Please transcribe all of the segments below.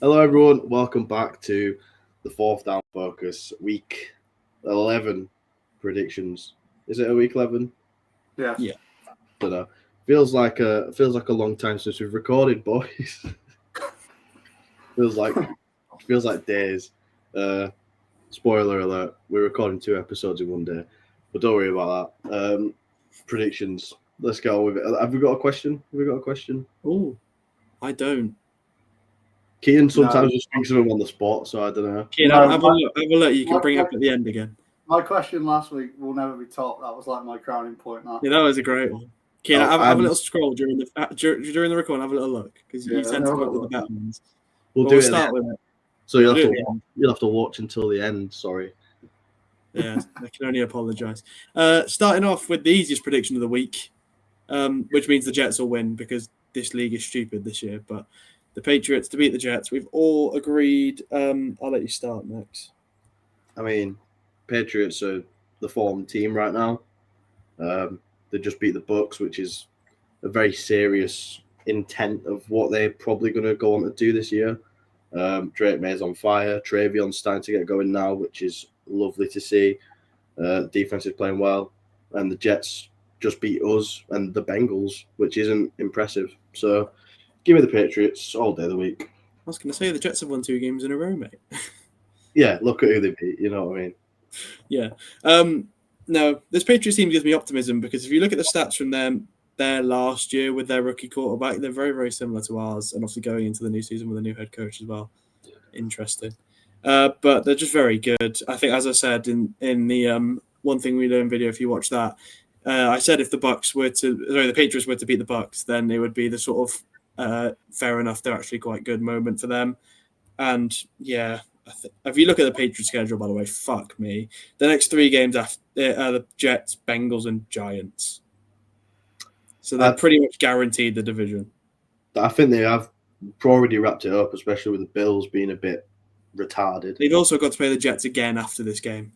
Hello, everyone. Welcome back to the Fourth Down Focus Week 11 predictions. Is it a Week 11? Yeah. Don't know. Feels like a long time since we've recorded, boys. feels like days. Spoiler alert: we're recording 2 episodes in one day, but don't worry about that. Predictions. Let's go with it. Have we got a question? Oh, I don't. Kean sometimes just thinks of them on the spot, so I don't know. Kean, have a look. You can bring it up at the end again. My question last week will never be topped. That was like my crowning point. Yeah, that was a great one. Kean, have a little scroll during the record. Have a little look because you tend to come up with the better ones. We'll start with it. So you'll have to watch until the end. Sorry. Yeah, I can only apologise. Starting off with the easiest prediction of the week, which means the Jets will win because this league is stupid this year. But the Patriots to beat the Jets, we've all agreed. I'll let you start, Max. I mean, Patriots are the form team right now. They just beat the Bucs, which is a very serious intent of what they're probably going to go on to do this year. Drake May's on fire. Travion's starting to get going now, which is lovely to see. Defense is playing well. And the Jets just beat us and the Bengals, which isn't impressive. So give me the Patriots all day of the week. I was going to say the Jets have won 2 games in a row, mate. Yeah, look at who they beat. You know what I mean? Yeah. No, this Patriots team gives me optimism because if you look at the stats from them there last year with their rookie quarterback, they're very, very similar to ours, and obviously going into the new season with a new head coach as well. Interesting. But they're just very good. I think, as I said in the One Thing We Learn video, if you watch that, I said if the Patriots were to beat the Bucs, then it would be the sort of fair enough, they're actually quite good moment for them. And yeah, if you look at the Patriots schedule, by the way, fuck me. The next 3 games after are the Jets, Bengals, and Giants. So they're pretty much guaranteed the division. I think they have already wrapped it up, especially with the Bills being a bit retarded. They've also got to play the Jets again after this game.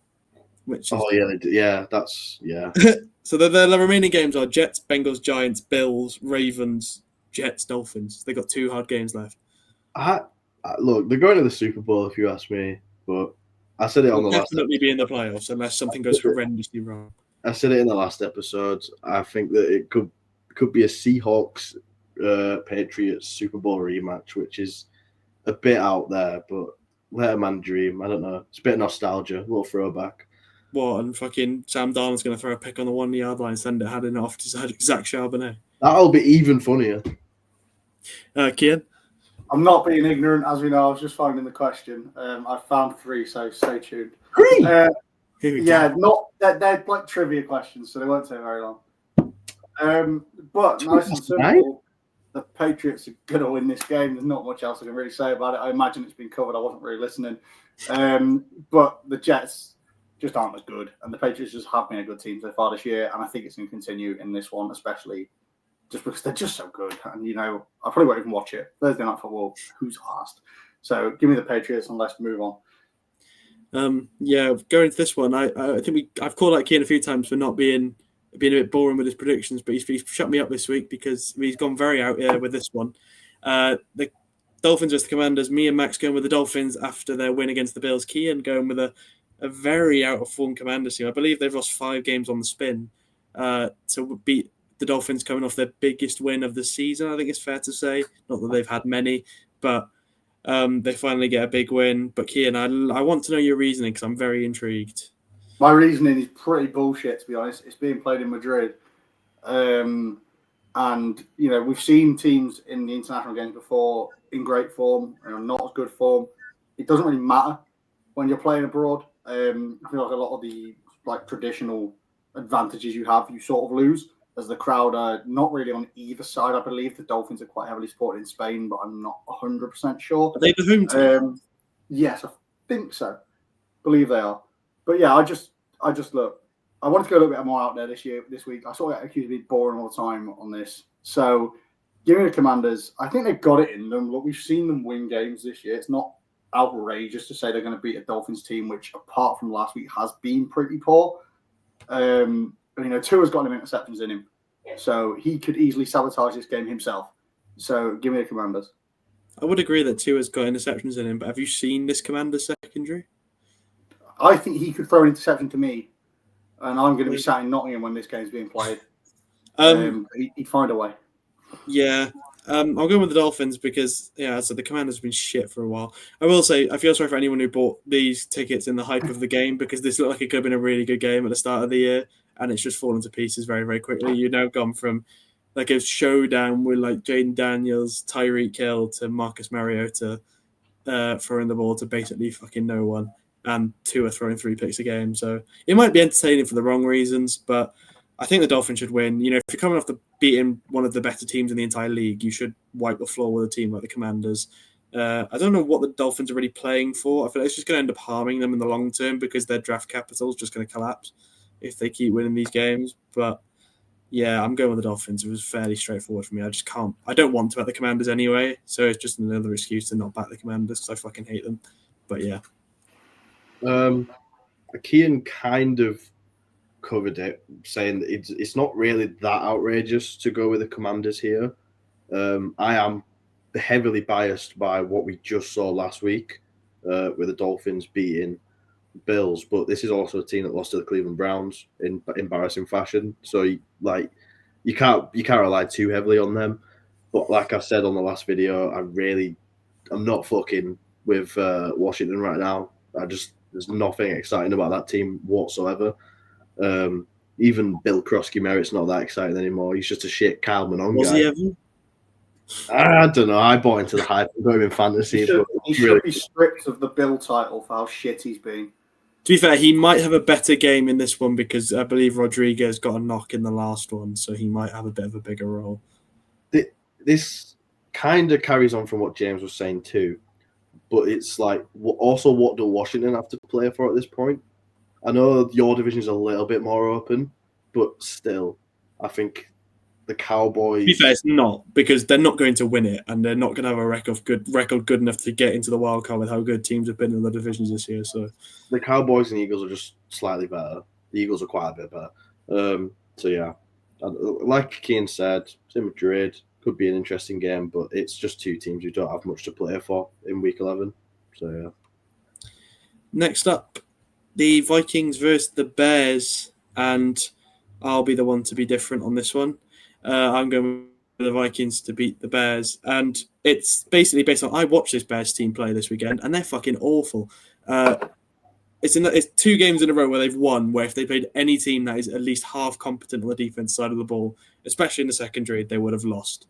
Which is... Oh, yeah, they do. Yeah. So the remaining games are Jets, Bengals, Giants, Bills, Ravens, Jets, Dolphins. They've got 2 hard games left. Look, they're going to the Super Bowl if you ask me, but I said it on the last episode. Definitely be in the playoffs unless something goes horrendously wrong. I said it in the last episode. I think that it could be a Seahawks Patriots Super Bowl rematch, which is a bit out there, but let a man dream. I don't know. It's a bit of nostalgia, a little throwback. What, and fucking Sam Darnold's going to throw a pick on the 1-yard line and send it heading off to Zach Charbonnet. That'll be even funnier. Kian? I'm not being ignorant, as we know. I was just finding the question. I found 3, so stay tuned. 3? They're like trivia questions, so they won't take very long. But nice and simple, the Patriots are going to win this game. There's not much else I can really say about it. I imagine it's been covered. I wasn't really listening. But the Jets just aren't as good, and the Patriots just have been a good team so far this year, and I think it's going to continue in this one, especially just because they're just so good. And, I probably won't even watch it. Thursday Night Football, who's asked? So give me the Patriots and let's move on. Going into this one, I think I've called out Keane a few times for not being a bit boring with his predictions, but he's shut me up this week because he's gone very out here with this one. The Dolphins versus the Commanders. Me and Max going with the Dolphins after their win against the Bills. Keane going with a very out of form Commanders team. I believe they've lost 5 games on the spin to beat the Dolphins coming off their biggest win of the season. I think it's fair to say. Not that they've had many, but they finally get a big win. But Kean, I want to know your reasoning because I'm very intrigued. My reasoning is pretty bullshit, to be honest. It's being played in Madrid. And, we've seen teams in the international games before in great form and not as good form. It doesn't really matter when you're playing abroad. I feel like a lot of the traditional advantages you have, you sort of lose, as the crowd are not really on either side. I believe the Dolphins are quite heavily supported in Spain, but I'm not 100% sure. Are they the home team? Yes, I think so. I believe they are. But yeah, I just look. I wanted to go a little bit more out there this week. I saw it accused of being boring all the time on this. So give me the Commanders. I think they've got it in them. Look, we've seen them win games this year. It's not outrageous to say they're going to beat a Dolphins team, which apart from last week has been pretty poor. Tua's got him interceptions in him, so he could easily sabotage this game himself. So give me the Commanders. I would agree that Tua's got interceptions in him, but have you seen this Commanders secondary? I think he could throw an interception to me, and I'm going to be sat in Nottingham when this game's being played. He'd find a way. Yeah. I'll go with the Dolphins because, so the Commanders have been shit for a while. I will say, I feel sorry for anyone who bought these tickets in the hype of the game because this looked like it could have been a really good game at the start of the year, and it's just fallen to pieces very, very quickly. You've now gone from like a showdown with like Jaden Daniels, Tyreek Hill to Marcus Mariota throwing the ball to basically fucking no one, and Tua throwing 3 picks a game. So it might be entertaining for the wrong reasons, but I think the Dolphins should win. You know, if you're coming off the beating one of the better teams in the entire league, you should wipe the floor with a team like the Commanders. I don't know what the Dolphins are really playing for. I feel like it's just going to end up harming them in the long term because their draft capital is just going to collapse if they keep winning these games. But yeah, I'm going with the Dolphins. It was fairly straightforward for me. I just can't. I don't want to back the Commanders anyway, so it's just another excuse to not back the Commanders because I fucking hate them. But yeah. Kean kind of covered it, saying that it's not really that outrageous to go with the Commanders here. I am heavily biased by what we just saw last week with the Dolphins beating Bills, but this is also a team that lost to the Cleveland Browns in embarrassing fashion. So you can't rely too heavily on them. But like I said on the last video, I'm not fucking with Washington right now. There's nothing exciting about that team whatsoever. Even Bill Krosky-Merritt's not that exciting anymore. He's just a shit Kyle Manon guy. Was he ever? I don't know. I bought into the hype. I got him in fantasy. He should be stripped of the Bill title for how shit he's been. To be fair, he might have a better game in this one because I believe Rodriguez got a knock in the last one, so he might have a bit of a bigger role. This kind of carries on from what James was saying too, but it's like also what do Washington have to play for at this point? I know your division is a little bit more open, but still, I think the Cowboys. To be fair, it's not because they're not going to win it, and they're not going to have a record good enough to get into the wild card with how good teams have been in the divisions this year. So the Cowboys and Eagles are just slightly better. The Eagles are quite a bit better. So yeah, like Keane said, Madrid could be an interesting game, but it's just two teams who don't have much to play for in Week 11. So yeah. Next up, the Vikings versus the Bears, and I'll be the one to be different on this one. I'm going with the Vikings to beat the Bears, and it's basically based on I watched this Bears team play this weekend, and they're fucking awful. It's 2 games in a row where they've won, where if they played any team that is at least half competent on the defense side of the ball, especially in the secondary, they would have lost.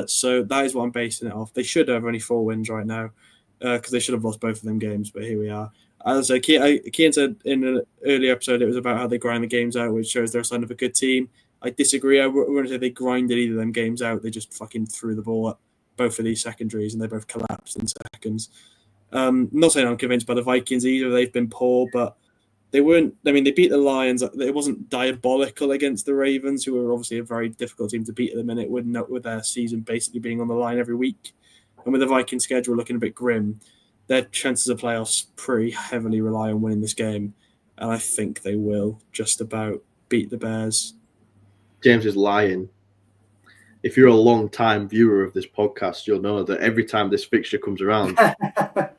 So that is what I'm basing it off. They should have only 4 wins right now because they should have lost both of them games, but here we are. As Kian said in an earlier episode, it was about how they grind the games out, which shows they're a sign of a good team. I disagree. I wouldn't say they grinded either of them games out. They just fucking threw the ball at both of these secondaries, and they both collapsed in seconds. Not saying I'm convinced by the Vikings either. They've been poor, but they weren't. I mean, they beat the Lions. It wasn't diabolical against the Ravens, who are obviously a very difficult team to beat at the minute, with their season basically being on the line every week. And with the Vikings schedule looking a bit grim, their chances of playoffs pretty heavily rely on winning this game. And I think they will just about beat the Bears. James is lying. If you're a long-time viewer of this podcast, you'll know that every time this fixture comes around,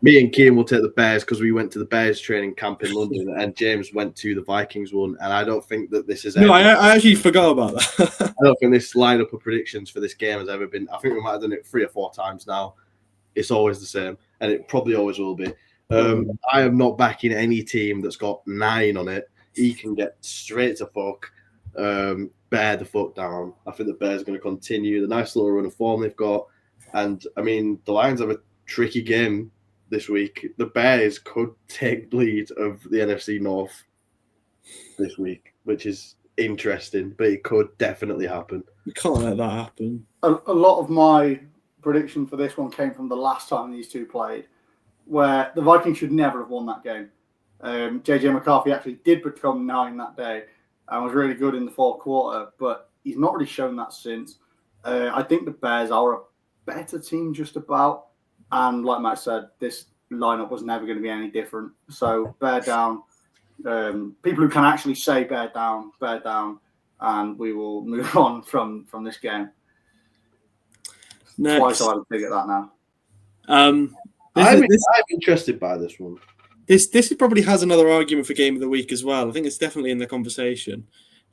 me and Kian will take the Bears because we went to the Bears training camp in London, and James went to the Vikings one. And I don't think that this is. No, I actually forgot about that. I don't think this lineup of predictions for this game has ever been. I think we might have done it 3 or 4 times now. It's always the same, and it probably always will be. I am not backing any team that's got 9 on it. He can get straight to fuck. Bear the fuck down. I think the Bears are going to continue the nice little run of form they've got. And, I mean, the Lions have a tricky game this week. The Bears could take lead of the NFC North this week, which is interesting, but it could definitely happen. You can't let that happen. A lot of my prediction for this one came from the last time these two played, where the Vikings should never have won that game. JJ McCarthy actually did become 9 that day and was really good in the 4th quarter, but he's not really shown that since. I think the Bears are a better team just about, and like Matt said, this lineup was never going to be any different. So bear down. People who can actually say bear down, and we will move on from this game. Next. Twice I had to dig at that now. I'm interested by this one. This probably has another argument for game of the week as well. I think it's definitely in the conversation.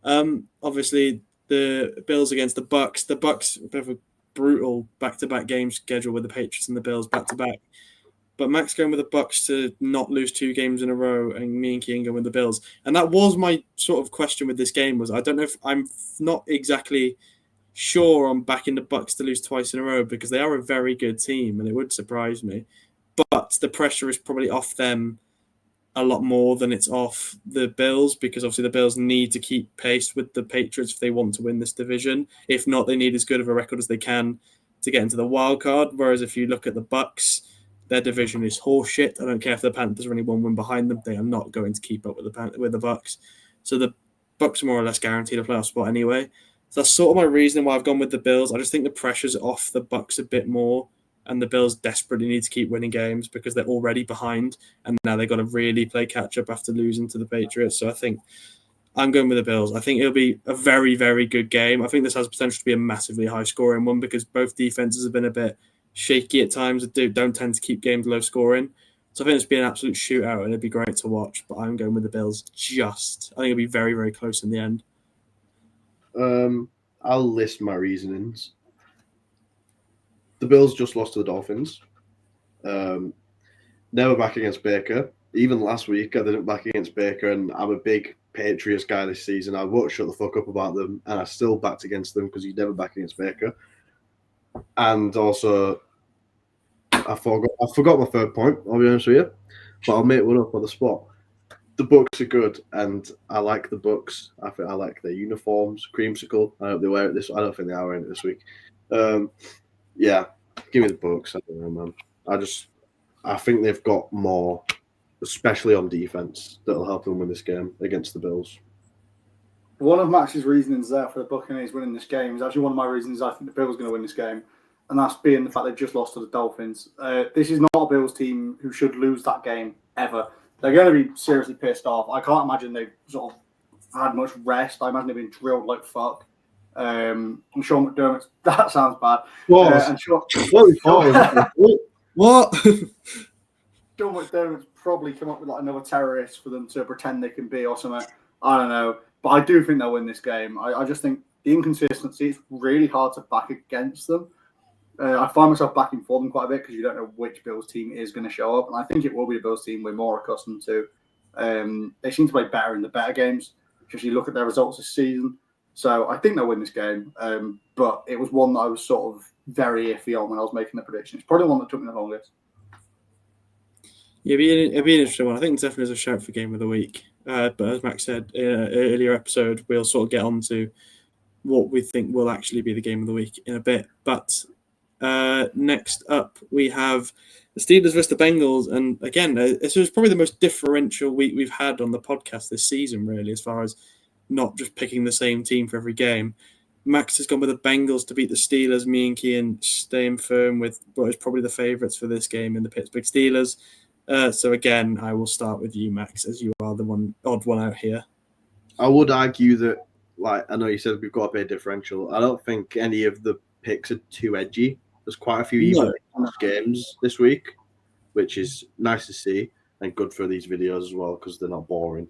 Obviously, the Bills against the Bucks. The Bucks have a brutal back-to-back game schedule with the Patriots and the Bills back-to-back. But Max going with the Bucks to not lose 2 games in a row, and me and Keane going with the Bills. And that was my sort of question with this game. Was I don't know if I'm not exactly sure I'm backing the Bucks to lose twice in a row because they are a very good team, and it would surprise me. But the pressure is probably off them a lot more than it's off the Bills, because obviously the Bills need to keep pace with the Patriots if they want to win this division. If not, they need as good of a record as they can to get into the wild card. Whereas if you look at the Bucks, their division is horseshit. I don't care if the Panthers are only 1 win behind them; they are not going to keep up with the Bucks. So the Bucks are more or less guaranteed a playoff spot anyway. So that's sort of my reasoning why I've gone with the Bills. I just think the pressure's off the Bucks a bit more, and the Bills desperately need to keep winning games because they're already behind, and now they've got to really play catch up after losing to the Patriots. So I think I'm going with the Bills. I think it'll be a very, very good game. I think this has potential to be a massively high-scoring one because both defenses have been a bit shaky at times and don't tend to keep games low-scoring. So I think it'll be an absolute shootout, and it'd be great to watch. But I'm going with the Bills I think it'll be very, very close in the end. I'll list my reasonings. The Bills just lost to the Dolphins. Never back against Baker. Even last week, I didn't back against Baker, and I'm a big Patriots guy this season. I won't shut the fuck up about them, and I still backed against them because you never back against Baker. And also, I forgot my third point, I'll be honest with you, but I'll make one up on the spot. The Bucks are good, and I like the Bucks. I like their uniforms, creamsicle. I hope they wear it this. I don't think they are wearing it this week. Yeah, give me the Bucks. I don't know, man. I think they've got more, especially on defense, that'll help them win this game against the Bills. One of Max's reasonings there for the Buccaneers winning this game is actually one of my reasons I think the Bills are going to win this game, and that's being the fact they've just lost to the Dolphins. This is not a Bills team who should lose that game ever. They're going to be seriously pissed off. I can't imagine they've sort of had much rest. I imagine they've been drilled like fuck. And Sean McDermott, that sounds bad. And What? Sean McDermott's probably come up with like another terrorist for them to pretend they can be or something. I don't know. But I do think they'll win this game. I just think the inconsistency, it's really hard to back against them. I find myself backing for them quite a bit because you don't know which Bills team is going to show up. And I think it will be a Bills team we're more accustomed to. They seem to play better in the better games because you look at their results this season. So I think they'll win this game. But it was one that I was sort of very iffy on when I was making the prediction. It's probably one that took me the longest. Yeah, it'd be an interesting one. I think it's definitely is a shout for game of the week. But as Max said in an earlier episode, we'll sort of get on to what we think will actually be the game of the week in a bit. But next up, we have the Steelers versus the Bengals. And again, this was probably the most differential week we've had on the podcast this season, really, as far as not just picking the same team for every game. Max has gone with the Bengals to beat the Steelers. Me and Kian staying firm with what is probably the favourites for this game in the Pittsburgh Steelers. So again, I will start with you, Max, as you are the odd one out here. I would argue that, I know you said we've got a bit of differential. I don't think any of the picks are too edgy. There's quite a few even games this week, which is nice to see and good for these videos as well because they're not boring.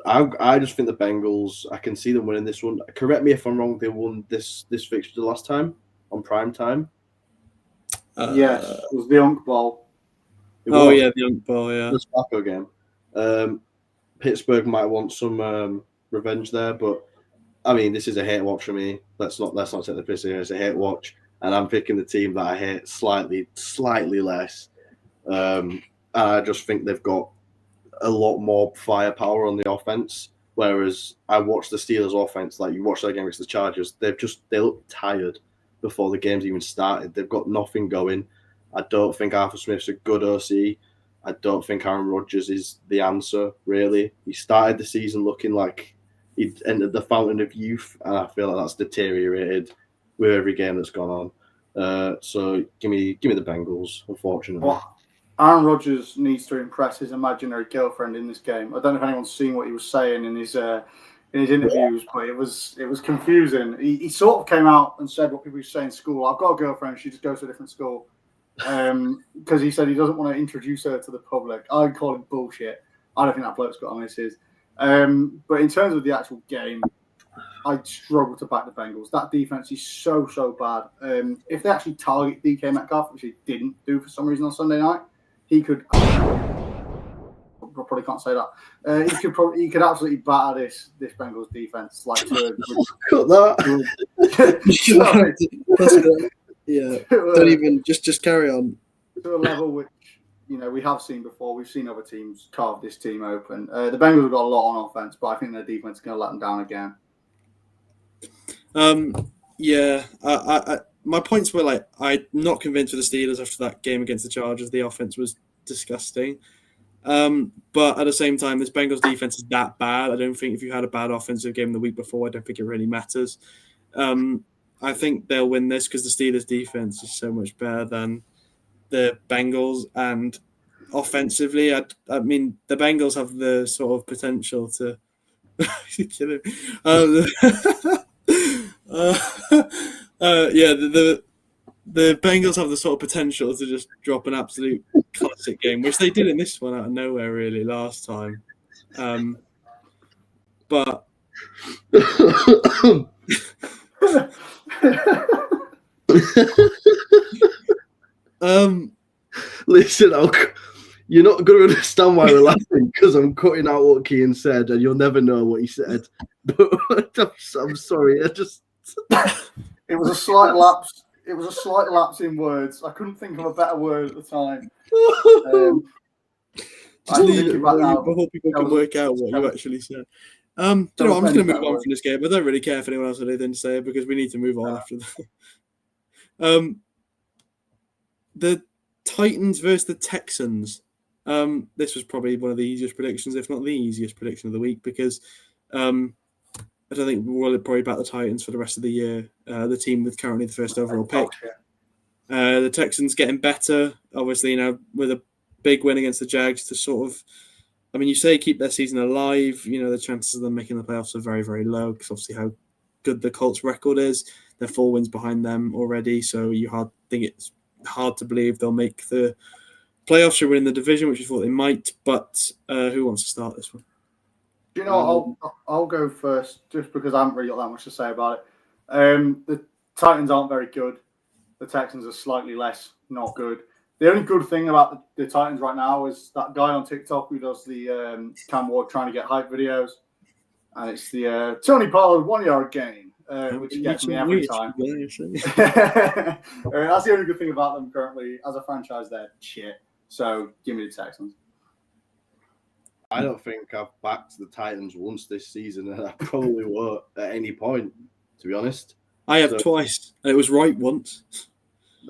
I just think the Bengals, I can see them winning this one. Correct me if I'm wrong, they won this fixture the last time on prime time. Yes, it was the Unk Bowl. The Unk Bowl, yeah. The Sparko game. Pittsburgh might want some revenge there, but I mean, this is a hate watch for me. Let's not take the piss here. It's a hate watch, and I'm picking the team that I hate slightly less. I just think they've got a lot more firepower on the offense. Whereas I watched the Steelers offense, like you watch that game against the Chargers, they look tired before the game's even started. They've got nothing going. I don't think Arthur Smith's a good OC. I don't think Aaron Rodgers is the answer, really. He started the season looking like he'd entered the fountain of youth, and I feel like that's deteriorated with every game that's gone on. So give me the Bengals, unfortunately. Well, Aaron Rodgers needs to impress his imaginary girlfriend in this game. I don't know if anyone's seen what he was saying in his interviews, but it was confusing. He sort of came out and said what people used to say in school. I've got a girlfriend. She just goes to a different school. because he said he doesn't want to introduce her to the public. I call it bullshit. I don't think that bloke's got on misses. But in terms of the actual game, I struggle to back the Bengals. That defense is so bad. If they actually target DK Metcalf, which he didn't do for some reason on Sunday night, he could. Probably can't say that. He could absolutely batter this Bengals defense like to. Cut that. That's good. Yeah. Don't even just carry on. To a level which we have seen before. We've seen other teams carve this team open. The Bengals have got a lot on offense, but I think their defense is going to let them down again. Yeah. My points were like I'm not convinced with the Steelers after that game against the Chargers. The offense was disgusting. But at the same time, this Bengals defense is that bad. I don't think if you had a bad offensive game the week before, I don't think it really matters. I think they'll win this because the Steelers defense is so much better than the Bengals, and offensively, I mean, the Bengals have the sort of potential to. Kidding. The Bengals have the sort of potential to just drop an absolute classic game, which they did in this one out of nowhere, really, last time. But listen, you're not going to understand why we're laughing because I'm cutting out what Kean said, and you'll never know what he said. But I'm sorry, it was a slight lapse. It was a slight lapse in words. I couldn't think of a better word at the time. Just leave it back out. I hope people can work out what you actually said. I'm just going to move on from this game. I don't really care if anyone else has anything to say because we need to move on after that. The Titans versus the Texans. This was probably one of the easiest predictions, if not the easiest prediction of the week, because I don't think we'll probably back the Titans for the rest of the year. The team with currently the first overall pick. The Texans getting better, obviously, with a big win against the Jags to sort of, I mean, you say keep their season alive. The chances of them making the playoffs are very, very low because obviously how good the Colts' record is. They're 4 wins behind them already, so think it's hard to believe they'll make the playoffs or win the division, which you thought they might. But who wants to start this one? I'll go first just because I haven't really got that much to say about it. The Titans aren't very good. The Texans are slightly less not good. The only good thing about the Titans right now is that guy on TikTok who does the Cam Ward trying to get hype videos. And it's the Tony Pollard 1 yard gain, which gets me every time. That's the only good thing about them currently. As a franchise, they're shit. So give me the Texans. I don't think I've backed the Titans once this season, and I probably won't at any point, to be honest. I have twice, and it was right once.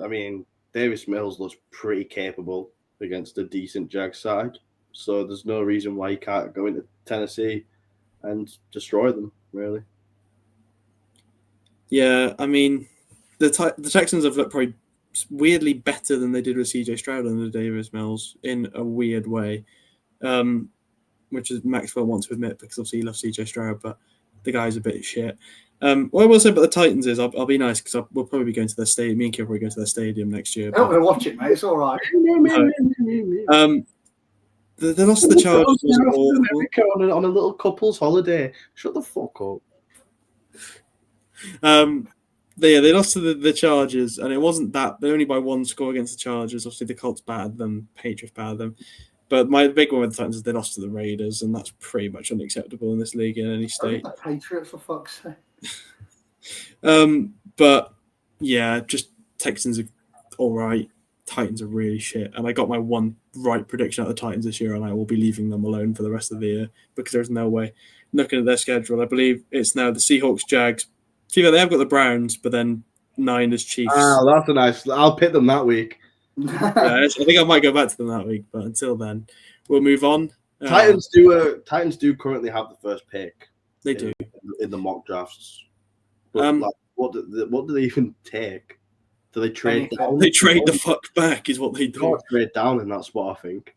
I mean, Davis Mills looks pretty capable against a decent Jags side, so there's no reason why he can't go into Tennessee and destroy them, really. Yeah, I mean, the Texans have looked probably weirdly better than they did with CJ Stroud and Davis Mills in a weird way, which is Maxwell wants to admit because obviously he loves CJ Stroud, but the guy's a bit of shit. What I will say about the Titans is I'll be nice because we'll probably be going to their stadium. Me and Kim will be going to their stadium next year. I don't want to watch it, mate. It's all right. They lost to the Chargers. On a little couple's holiday. Shut the fuck up. They lost to the Chargers, and it wasn't that. They're only by one score against the Chargers. Obviously, the Colts battered them, Patriots battered them. But my big one with the Titans is they lost to the Raiders, and that's pretty much unacceptable in this league in any state. The Patriots, for fuck's sake. But yeah, just Texans are all right. Titans are really shit. And I got my one right prediction out of the Titans this year, and I will be leaving them alone for the rest of the year because there's no way. Looking at their schedule, I believe it's now the Seahawks, Jags. They have got the Browns, but then Niners, Chiefs. That's a nice. I'll pick them that week. Yeah, I think I might go back to them that week, but until then, we'll move on. Titans do currently have the first pick. They do in the mock drafts. But what do they even take? Do they trade down? They trade the fuck back, is what they do. Trade down in that spot, I think.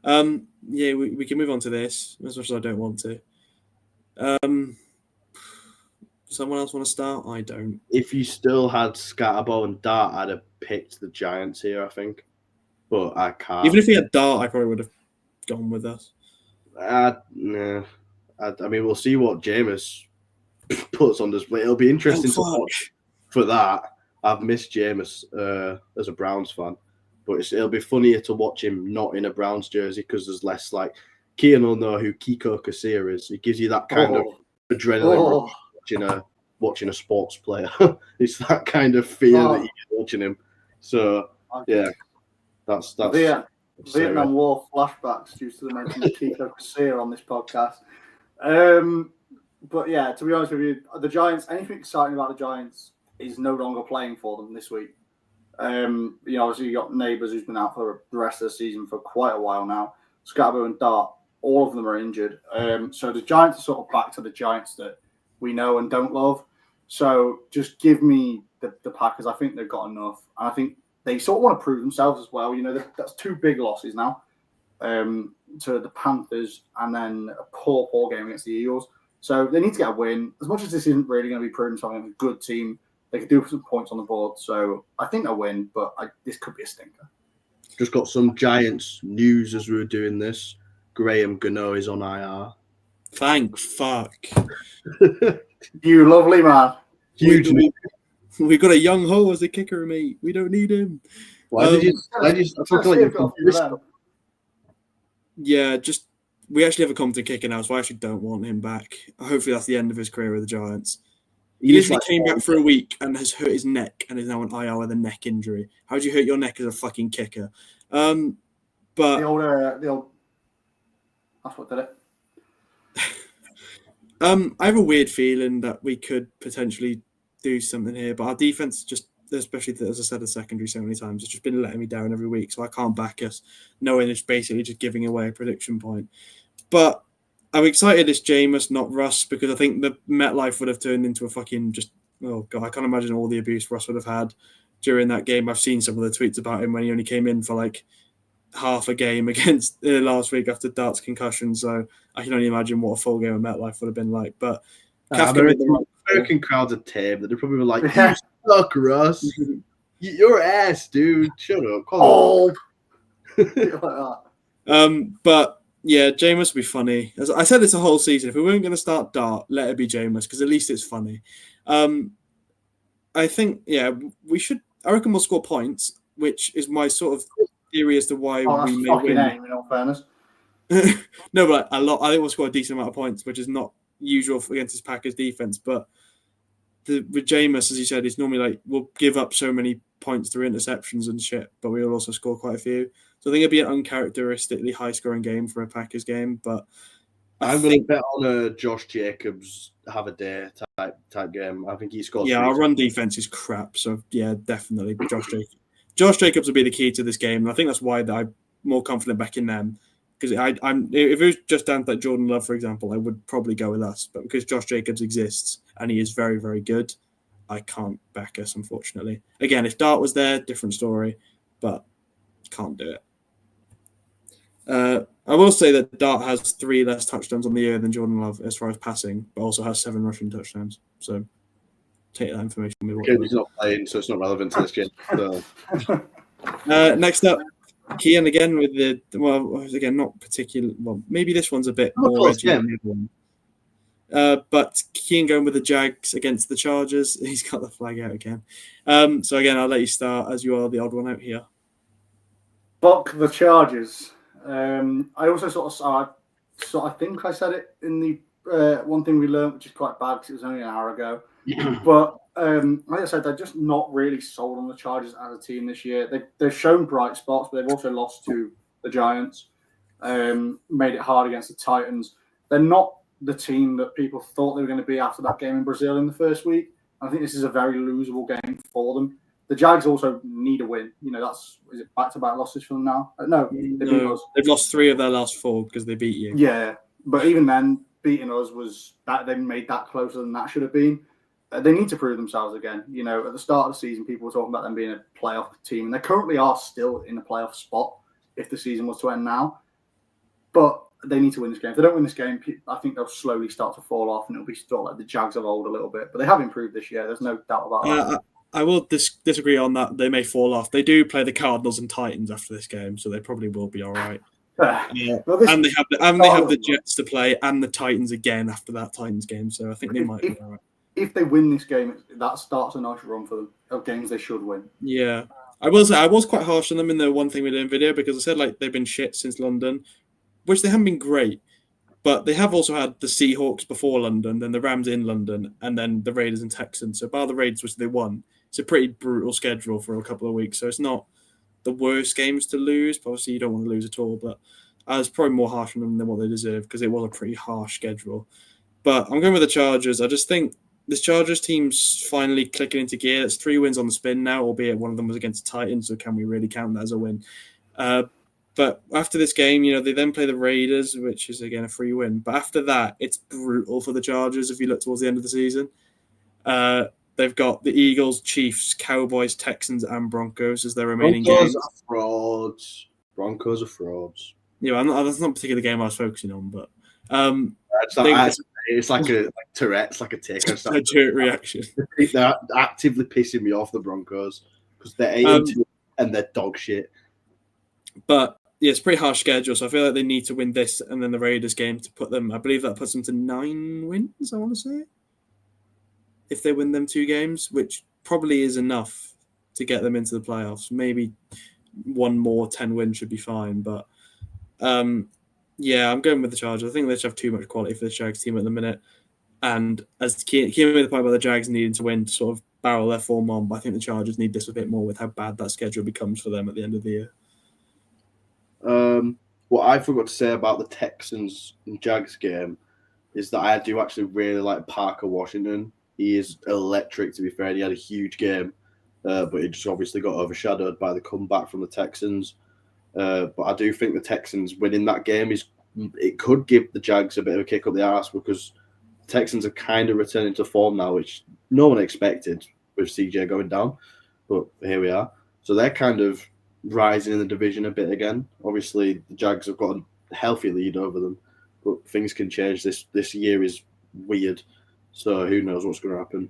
Yeah, we can move on to this as much as I don't want to. Someone else want to start? I don't. If you still had Scatterbo and Dart, I'd have picked the Giants here, I think. But I can't. Even if he had Dart, I probably would have gone with us. Nah. I mean, we'll see what Jameis puts on display. It'll be interesting to watch for that. I've missed Jameis as a Browns fan, but it'll be funnier to watch him not in a Browns jersey because there's less like Kian will know who Kiko Kasir is. It gives you that kind of adrenaline watching a sports player. It's that kind of fear that you're watching him. So yeah, that's Vietnam War flashbacks due to the mention of Kiko Kasir on this podcast. But yeah, to be honest with you, the Giants, anything exciting about the Giants is no longer playing for them this week. Obviously you got Neighbours who's been out for the rest of the season for quite a while now. Scatterbo and Dart, all of them are injured. So the Giants are sort of back to the Giants that we know and don't love. So just give me the Packers. I think they've got enough. And I think they sort of want to prove themselves as well. That's two big losses now to the Panthers and then a poor game against the Eagles. So they need to get a win. As much as this isn't really going to be proving something of a good team, they could do some points on the board. So I think they'll win, but this could be a stinker. Just got some Giants news as we were doing this. Graham Gano is on IR. Thank fuck. You lovely man. Huge news. We've got a young ho as a kicker, mate. We don't need him. Why did you Yeah, we actually have a competent kicker now, so I actually don't want him back. Hopefully that's the end of his career with the Giants. He literally came back for a week and has hurt his neck and is now on IR with a neck injury. How do you hurt your neck as a fucking kicker? But the old that's what did it. I have a weird feeling that we could potentially do something here, but our defense just, especially as I said, the secondary so many times, it's just been letting me down every week, so I can't back us, knowing it's basically just giving away a prediction point. But I'm excited it's Jameis, not Russ, because I think the MetLife would have turned into a fucking oh god, I can't imagine all the abuse Russ would have had during that game. I've seen some of the tweets about him when he only came in for like half a game against last week after Dart's concussion, so I can only imagine what a full game of MetLife would have been like. But American crowds are tame. They'd probably be like, "You suck, Russ. Your ass, dude. Shut up." But yeah, Jameis will be funny. As I said, it's a whole season. If we weren't going to start Dart, let it be Jameis because at least it's funny. I think we should. I reckon we'll score points, which is my sort of theory as to why we may win. Aim, in all fairness. No, but a lot. I think we'll score a decent amount of points, which is not usual against this Packers defense. But with Jameis, as you said, it's normally like we'll give up so many points through interceptions and shit, but we'll also score quite a few. So I think it'd be an uncharacteristically high-scoring game for a Packers game. But I'm going to bet on a Josh Jacobs have a day type game. I think he scores. Yeah, our run defense is crap. So yeah, definitely Josh Jacobs will be the key to this game, and I think that's why I'm more confident backing them. Because if it was just down to like Jordan Love, for example, I would probably go with us. But because Josh Jacobs exists and he is very, very good, I can't back us, unfortunately. Again, if Dart was there, different story, but can't do it. I will say that Dart has 3 less touchdowns on the year than Jordan Love as far as passing, but also has 7 rushing touchdowns. So take that information. He's not playing, so it's not relevant to this game. So. Next up, Kian again with not particular. Well, maybe this one's a bit more edgy than the other one. But Kian going with the Jags against the Chargers. He's got the flag out again. So again, I'll let you start as you are the odd one out here. Buck the Chargers. I also I think I said it in the one thing we learned, which is quite bad because it was only an hour ago. But like I said, they're just not really sold on the Chargers as a team this year. They've shown bright spots, but they've also lost to the Giants. Made it hard against the Titans. They're not the team that people thought they were going to be after that game in Brazil in the first week. I think this is a very losable game for them. The Jags also need a win. Is it back-to-back losses for them now? No, they've lost 3 of their last 4 because they beat you. Yeah, but even then, beating us was that they made that closer than that should have been. They need to prove themselves again. At the start of the season, people were talking about them being a playoff team, and they currently are still in a playoff spot if the season was to end now. But they need to win this game. If they don't win this game, I think they'll slowly start to fall off, and it'll be sort of like the Jags of old a little bit. But they have improved this year. There's no doubt about that. I will disagree on that. They may fall off. They do play the Cardinals and Titans after this game, so they probably will be all right. And they have the Jets to play and the Titans again after that Titans game, so I think they might be all right. If they win this game, that starts a nice run for them of games they should win. Yeah. I will say I was quite harsh on them in the one thing we did in video because I said like they've been shit since London, which they haven't been great. But they have also had the Seahawks before London, then the Rams in London, and then the Raiders and Texans. So bar the Raiders, which they won, it's a pretty brutal schedule for a couple of weeks. So it's not the worst games to lose. But obviously, you don't want to lose at all. But I was probably more harsh on them than what they deserve because it was a pretty harsh schedule. But I'm going with the Chargers. I just think this Chargers team's finally clicking into gear. It's 3 wins on the spin now, albeit one of them was against the Titans. So can we really count that as a win? But after this game, they then play the Raiders, which is, again, a free win. But after that, it's brutal for the Chargers if you look towards the end of the season. They've got the Eagles, Chiefs, Cowboys, Texans, and Broncos as their remaining games. Broncos are frauds. Yeah, that's not particularly the game I was focusing on, but... it's like a Tourette's, like a tick. It's a jerk reaction. They're actively pissing me off, the Broncos, because they're 8-2 and they're dog shit. But... yeah, it's a pretty harsh schedule, so I feel like they need to win this and then the Raiders game to put them. I believe that puts them to 9 wins, I want to say. If they win them 2 games, which probably is enough to get them into the playoffs. Maybe one more 10 wins should be fine. But yeah, I'm going with the Chargers. I think they just have too much quality for the Jags team at the minute. And as Keane made the point about the Jags needing to win to sort of barrel their form on, but I think the Chargers need this a bit more with how bad that schedule becomes for them at the end of the year. What I forgot to say about the Texans and Jags game is that I do actually really like Parker Washington. He is electric, to be fair. He had a huge game, but it just obviously got overshadowed by the comeback from the Texans. But I do think the Texans winning that game it could give the Jags a bit of a kick up the arse because the Texans are kind of returning to form now, which no one expected with CJ going down. But here we are. So they're kind of rising in the division a bit again. Obviously, the Jags have got a healthy lead over them, but things can change. This year is weird, so who knows what's going to happen.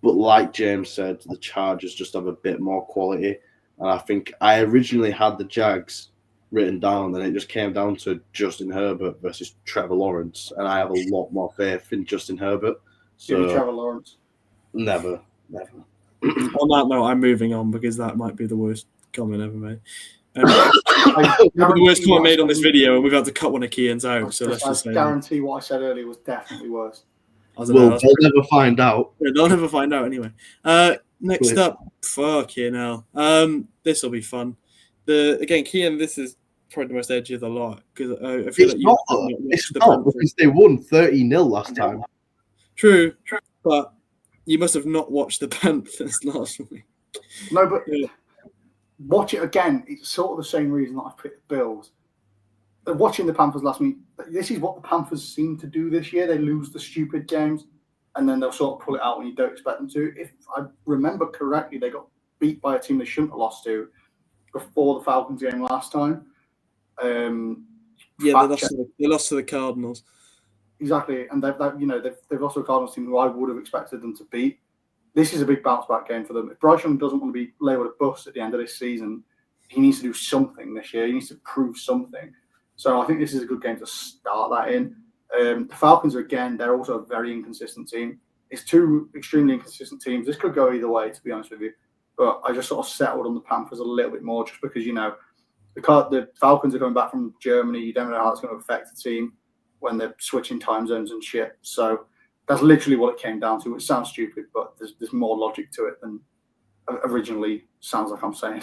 But like James said, the Chargers just have a bit more quality, and I think I originally had the Jags written down, and it just came down to Justin Herbert versus Trevor Lawrence, and I have a lot more faith in Justin Herbert. So Trevor Lawrence. Never. On that note, I'm moving on because that might be the worst comment ever made. The worst comment made on this video, and we've had to cut one of Kean's out. So let's just say guarantee what I said earlier was definitely worse. They'll never find out. Yeah, they'll never find out anyway. Next up, fucking hell. This will be fun. Again, Kean, this is probably the most edgy of the lot because I feel it's not because they won 30-0 last time. True, but you must have not watched the Panthers last week. No, but watch it again. It's sort of the same reason that I picked the Bills. Watching the Panthers last week, this is what the Panthers seem to do this year. They lose the stupid games, and then they'll sort of pull it out when you don't expect them to. If I remember correctly, they got beat by a team they shouldn't have lost to before the Falcons game last time. They lost to the Cardinals. Exactly, and they've lost to a Cardinals team who I would have expected them to beat. This is a big bounce back game for them. If Bryce Young doesn't want to be labelled a bust at the end of this season, he needs to do something this year. He needs to prove something. So I think this is a good game to start that in. The Falcons, they're also a very inconsistent team. It's 2 extremely inconsistent teams. This could go either way, to be honest with you. But I just sort of settled on the Panthers a little bit more just because, the Falcons are coming back from Germany. You don't know how it's going to affect the team when they're switching time zones and shit. So that's literally what it came down to. It sounds stupid, but there's more logic to it than originally sounds like I'm saying.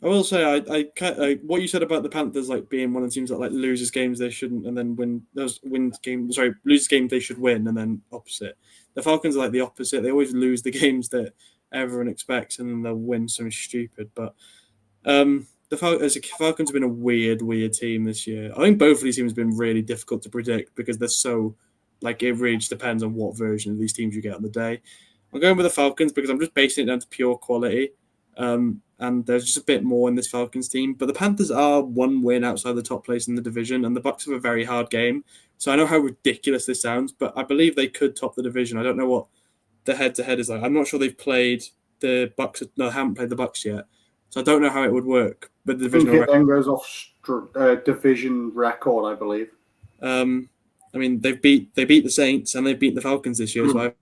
I will say, I what you said about the Panthers being one of the teams that loses games they shouldn't, and then loses games they should win, and then opposite. The Falcons are the opposite. They always lose the games that everyone expects, and then they'll win something stupid. But the Falcons have been a weird team this year. I think both of these teams have been really difficult to predict because they're so it really just depends on what version of these teams you get on the day. I'm going with the Falcons because I'm just basing it down to pure quality. And there's just a bit more in this Falcons team. But the Panthers are 1 win outside the top place in the division, and the Bucs have a very hard game. So I know how ridiculous this sounds, but I believe they could top the division. I don't know what the head-to-head is like. I'm not sure they've played the Bucks. No, they haven't played the Bucks yet, so I don't know how it would work with the I think divisional it record. then goes off division record, I believe. I mean, they beat the Saints and they beat the Falcons this year, so I have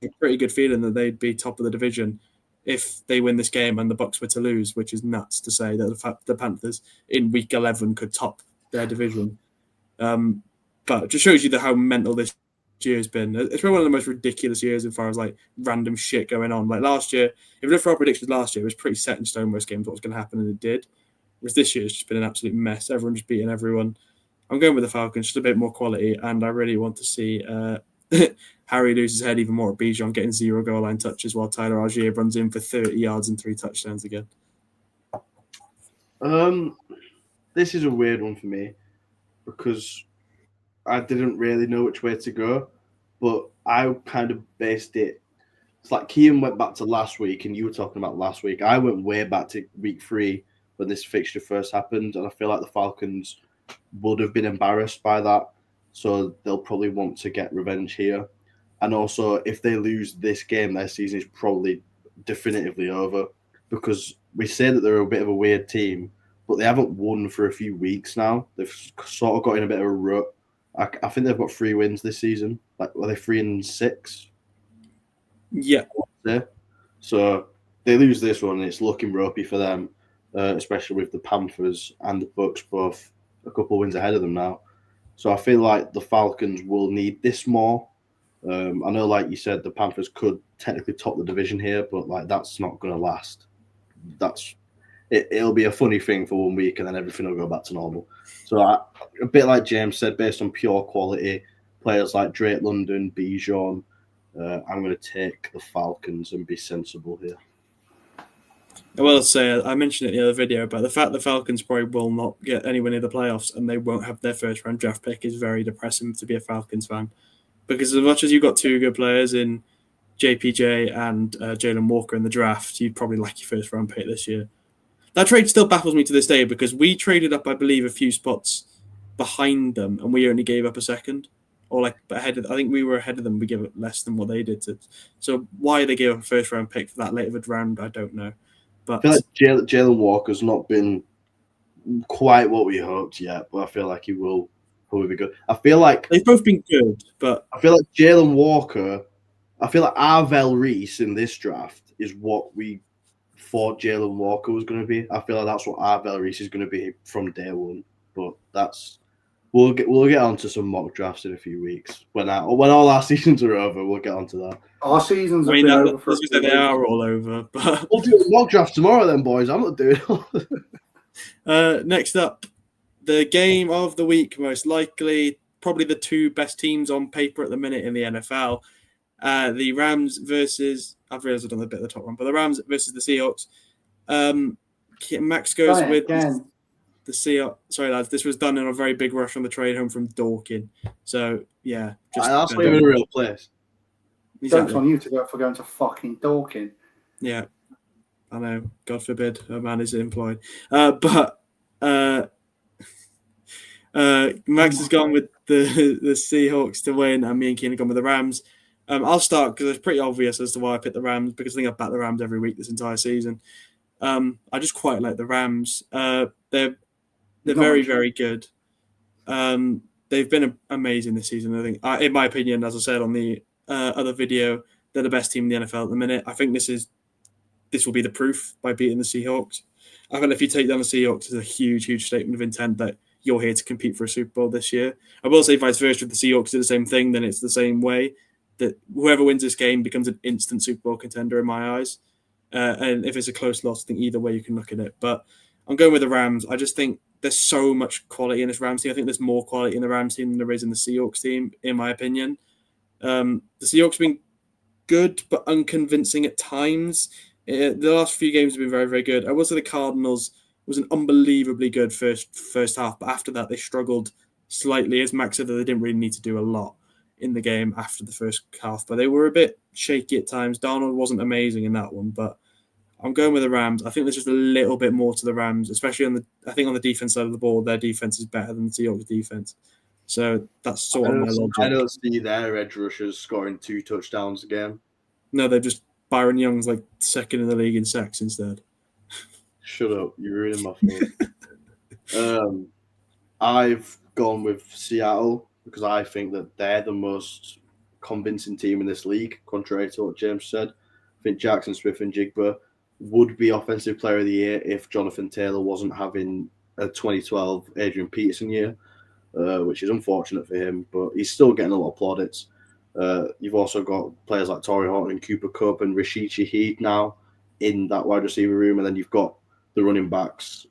a pretty good feeling that they'd be top of the division if they win this game and the Bucks were to lose, which is nuts to say that the Panthers in week 11 could top their division. But it just shows you how mental this year has been. It's been one of the most ridiculous years as far as like random shit going on. Like last year, if you look for our predictions last year, it was pretty set in stone most games what was going to happen, and it did. Whereas this year, it's just been an absolute mess. Everyone just beating everyone. I'm going with the Falcons, just a bit more quality, and I really want to see Harry lose his head even more at Bijan, getting 0 goal line touches while Tyler Algier runs in for 30 yards and 3 touchdowns again. This is a weird one for me because I didn't really know which way to go, but I kind of based it. It's like Kian went back to last week, and you were talking about last week. I went way back to week 3 when this fixture first happened, and I feel like the Falcons would have been embarrassed by that, so they'll probably want to get revenge here. And also, if they lose this game, their season is probably definitively over, because we say that they're a bit of a weird team, but they haven't won for a few weeks now. They've sort of got in a bit of a rut. I think they've got 3 wins this season. Like, were they 3-6? Yeah. So they lose this one, and it's looking ropey for them, especially with the Panthers and the Bucks both a couple of wins ahead of them now. So I feel like the Falcons will need this more. I know, like you said, the Panthers could technically top the division here, but like that's not going to last. It'll be a funny thing for 1 week, and then everything will go back to normal. So a bit like James said, based on pure quality, players like Drake London, Bijan, I'm going to take the Falcons and be sensible here. I will say, I mentioned it in the other video, but the fact the Falcons probably will not get anywhere near the playoffs and they won't have their first round draft pick is very depressing to be a Falcons fan. Because as much as you've got 2 good players in JPJ and Jalen Walker in the draft, you'd probably like your first round pick this year. That trade still baffles me to this day because we traded up, I believe, a few spots behind them and we only gave up a second. Or like ahead of, I think we were ahead of them. We gave it less than what they did. So why they gave up a first round pick for that late of a round, I don't know. But I feel like Jalen Walker's not been quite what we hoped yet, but I feel like he will probably be good. I feel like they've both been good, but I feel like Jalen Walker, I feel like Arvel Reese in this draft is what we thought Jalen Walker was going to be. I feel like that's what Arvel Reese is going to be from day one. But we'll get onto some mock drafts in a few weeks when all our seasons are over. We'll get onto that. Our seasons have been over for they are all over. But we'll do a mock draft tomorrow, then, boys. I'm not doing it. Next up, the game of the week, most likely, probably the 2 best teams on paper at the minute in the NFL. The Rams versus, I've realized I've done a bit of the top one, but the Rams versus the Seahawks. Max goes with the Seahawks. Sorry, lads, this was done in a very big rush on the trade home from Dorking. So, yeah. That's not even a real place. Joke's on you for going to fucking Dorking. Yeah. I know. God forbid a man is employed. But Max has gone with the Seahawks to win, and me and Keenan have gone with the Rams. I'll start because it's pretty obvious as to why I picked the Rams, because I think I've backed the Rams every week this entire season. I just quite like the Rams. They're very, very good. They've been amazing this season. I think, in my opinion, as I said on the other video, they're the best team in the NFL at the minute. I think this will be the proof by beating the Seahawks. I think if you take down the Seahawks, it's a huge, huge statement of intent that you're here to compete for a Super Bowl this year. I will say vice versa. If the Seahawks do the same thing, then it's the same way. That whoever wins this game becomes an instant Super Bowl contender in my eyes. And if it's a close loss, I think either way you can look at it. But I'm going with the Rams. I just think there's so much quality in this Rams team. I think there's more quality in the Rams team than there is in the Seahawks team, in my opinion. The Seahawks have been good, but unconvincing at times. The last few games have been very, very good. I will say the Cardinals was an unbelievably good first half, but after that they struggled slightly. As Max said, that they didn't really need to do a lot in the game after the first half, but they were a bit shaky at times. Darnold wasn't amazing in that one, but I'm going with the Rams. I think there's just a little bit more to the Rams, especially on the defense side of the ball. Their defense is better than the Seahawks defense. So that's sort of my logic. I don't see their edge rushers scoring 2 touchdowns again. No, they've just Byron Young's like second in the league in sacks instead. Shut up! You're ruining my fun. I've gone with Seattle because I think that they're the most convincing team in this league, contrary to what James said. I think Jackson Smith and Jigba would be Offensive Player of the Year if Jonathan Taylor wasn't having a 2012 Adrian Peterson year, which is unfortunate for him, but he's still getting a lot of plaudits. You've also got players like Torrey Horton and Cooper Kupp and Rashid Shaheed now in that wide receiver room, and then you've got the running backs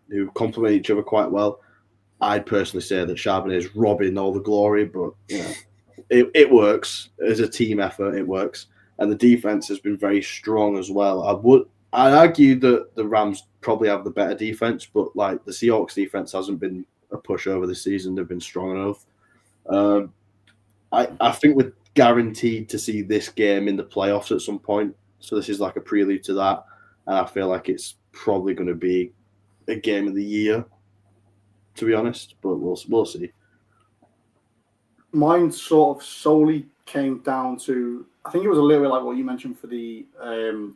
who complement each other quite well. I'd personally say that Charbonnet is robbing all the glory, but it works as a team effort. It works, and the defense has been very strong as well. I'd argue that the Rams probably have the better defense, but like the Seahawks defense hasn't been a pushover this season. They've been strong enough. I think we're guaranteed to see this game in the playoffs at some point. So this is like a prelude to that, and I feel like it's probably going to be a game of the year, to be honest. But we'll see. Mine sort of solely came down to, I think it was a little bit like what you mentioned for the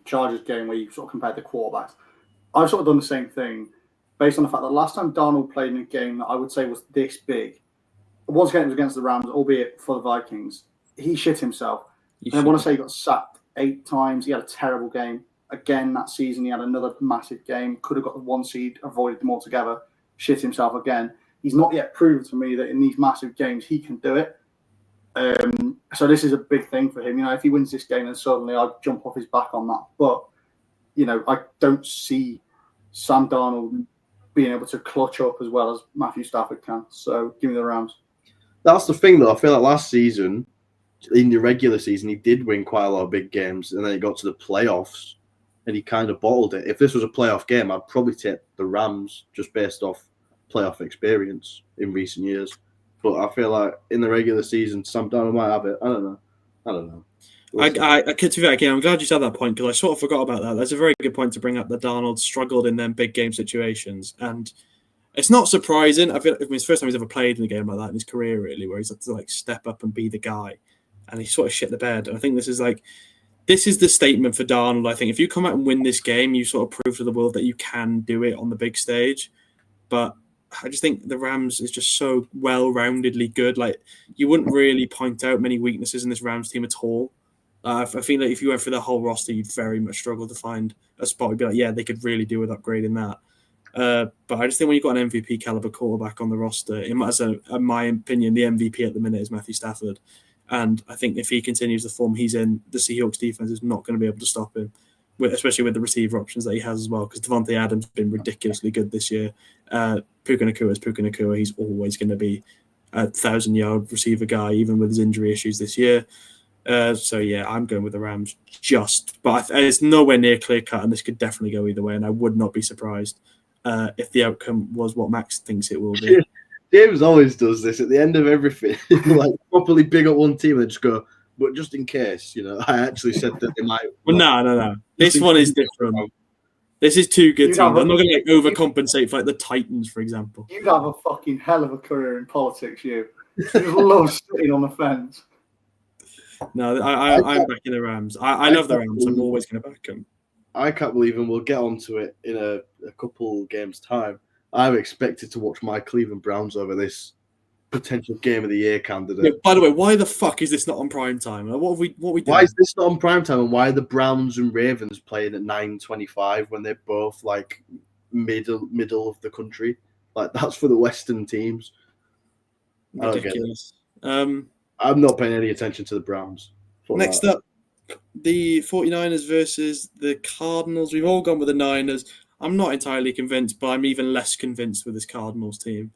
Chargers game where you sort of compared the quarterbacks. I've sort of done the same thing based on the fact that last time Darnold played in a game that I would say was this big, once again it was against the Rams, albeit for the Vikings, he shit himself. I want to say he got sacked 8 times. He had a terrible game. Again, that season he had another massive game. Could have got the 1 seed, avoided them altogether. Shit himself again. He's not yet proven to me that in these massive games he can do it. So this is a big thing for him. If he wins this game, then suddenly I'd jump off his back on that. But, I don't see Sam Darnold being able to clutch up as well as Matthew Stafford can. So give me the Rams. That's the thing, though. I feel like last season, in the regular season, he did win quite a lot of big games, and then he got to the playoffs, and he kind of bottled it. If this was a playoff game, I'd probably take the Rams just based off playoff experience in recent years. But I feel like in the regular season, Sam Darnold might have it. I don't know. I to be fair, again, I'm glad you said that point because I sort of forgot about that. That's a very good point to bring up that Darnold struggled in them big game situations. And it's not surprising. I feel like it's the first time he's ever played in a game like that in his career, really, where he's had to like step up and be the guy. And he sort of shit the bed. And I think this is the statement for Darnold. I think if you come out and win this game, you sort of prove to the world that you can do it on the big stage. But I just think the Rams is just so well-roundedly good. Like, you wouldn't really point out many weaknesses in this Rams team at all. I feel like if you went through the whole roster, you'd very much struggle to find a spot. You'd be like, yeah, they could really do with upgrading that. But I just think when you've got an MVP caliber quarterback on the roster, in my opinion, the MVP at the minute is Matthew Stafford. And I think if he continues the form he's in, the Seahawks defense is not going to be able to stop him, especially with the receiver options that he has as well, because Devontae Adams has been ridiculously good this year. Puka Nacua is Puka Nacua. He's always going to be a 1,000-yard receiver guy, even with his injury issues this year. So, yeah, I'm going with the Rams but it's nowhere near clear-cut, and this could definitely go either way, and I would not be surprised if the outcome was what Max thinks it will be. James always does this at the end of everything, like properly big up one team and just go, but just in case, I actually said that they might. Well, no. This one is different. This is two good teams. I'm not going to overcompensate for the Titans, for example. You'd have a fucking hell of a career in politics, you. You just love sitting on the fence. No, I'm backing the Rams. I love the Rams. I'm always going to back them. I can't believe, and we'll get onto it in a couple games' time. I'm expected to watch my Cleveland Browns over this potential game of the year candidate. Yeah, by the way, why the fuck is this not on prime time? What are we doing? Why is this not on prime time, and why are the Browns and Ravens playing at 9:25 when they're both like middle of the country? Like, that's for the Western teams. Ridiculous. I'm not paying any attention to the Browns. Next up, the 49ers versus the Cardinals. We've all gone with the Niners. I'm not entirely convinced, but I'm even less convinced with this Cardinals team,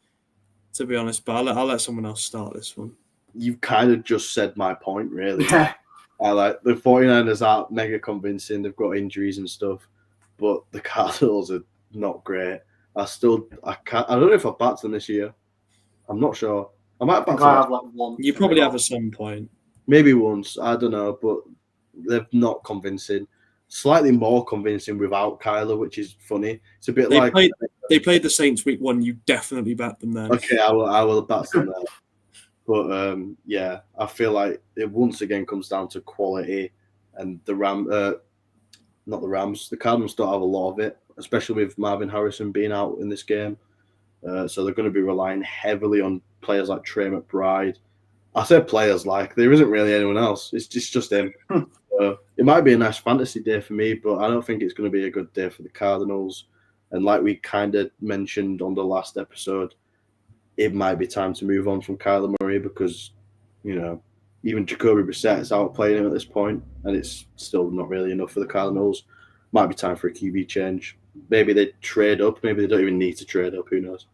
to be honest. But I'll let someone else start this one. You've kind of just said my point, really. Yeah. The 49ers aren't mega convincing. They've got injuries and stuff, but the Cardinals are not great. I don't know if I've backed them this year. I'm not sure. I might have backed them. Once. You probably have at some point. Maybe once. I don't know, but they're not convincing. Slightly more convincing without Kyler, which is funny. It's a bit they played the Saints week 1. You definitely backed them then. Okay, I will back them there. But yeah, I feel like it once again comes down to quality. and not the Rams. The Cardinals don't have a lot of it, especially with Marvin Harrison being out in this game. So they're going to be relying heavily on players like Trey McBride. I said players like there isn't really anyone else. It's just him. It might be a nice fantasy day for me, but I don't think it's going to be a good day for the Cardinals. And like we kind of mentioned on the last episode, it might be time to move on from Kyler Murray because, even Jacoby Brissett is outplaying him at this point, and it's still not really enough for the Cardinals. Might be time for a QB change. Maybe they trade up. Maybe they don't even need to trade up. Who knows?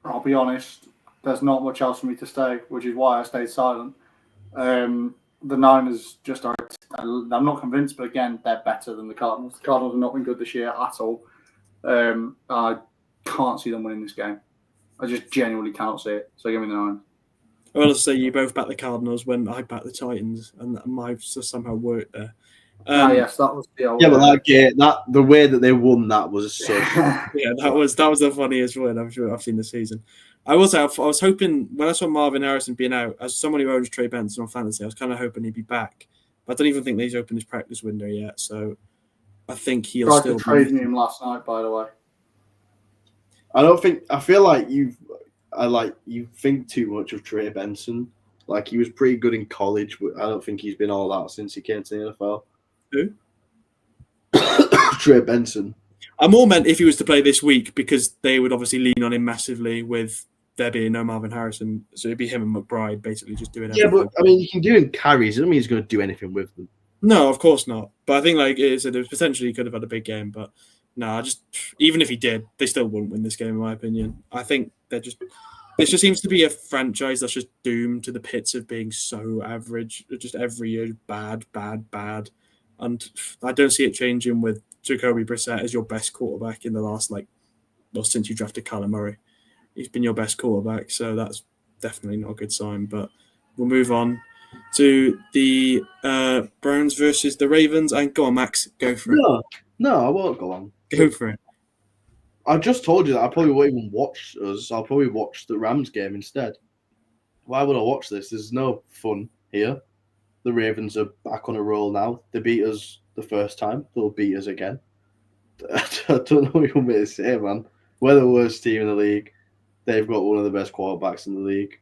I'll be honest. There's not much else for me to say, which is why I stayed silent. The Niners just are. I'm not convinced, but again, they're better than the Cardinals. The Cardinals have not been good this year at all. I can't see them winning this game. I just genuinely cannot see it. So give me the Niners. I want to say you both back the Cardinals when I backed the Titans, and mine somehow worked there. Yes, that was the old. Yeah, but that game, the way that they won that was so. Yeah, that was the funniest win I've seen this season. I was hoping when I saw Marvin Harrison being out, as someone who owns Trey Benson on fantasy, I was kind of hoping he'd be back. But I don't even think he's opened his practice window yet, so I think he'll tried still to trade me him last night, by the way. I feel like you think too much of Trey Benson. Like he was pretty good in college, but I don't think he's been all that since he came to the NFL. Who? Trey Benson. I more meant if he was to play this week because they would obviously lean on him massively with there being no Marvin Harrison. So it'd be him and McBride basically just doing everything. Yeah, but I mean, you can do him carries. I don't mean he's going to do anything with them. No, of course not. But I think like it said, potentially he could have had a big game. But no, even if he did, they still wouldn't win this game, in my opinion. I think this just seems to be a franchise that's just doomed to the pits of being so average. Just every year, bad. And I don't see it changing with Jacoby Brissett as your best quarterback in the last, since you drafted Kyler Murray. He's been your best quarterback, so that's definitely not a good sign. But we'll move on to the Browns versus the Ravens. And go on, Max, go for it. No, I won't go on. Go for it. I just told you that I probably won't even watch us. I'll probably watch the Rams game instead. Why would I watch this? There's no fun here. The Ravens are back on a roll now. They beat us the first time. They'll beat us again. I don't know what you want me to say, man. We're the worst team in the league. They've got one of the best quarterbacks in the league.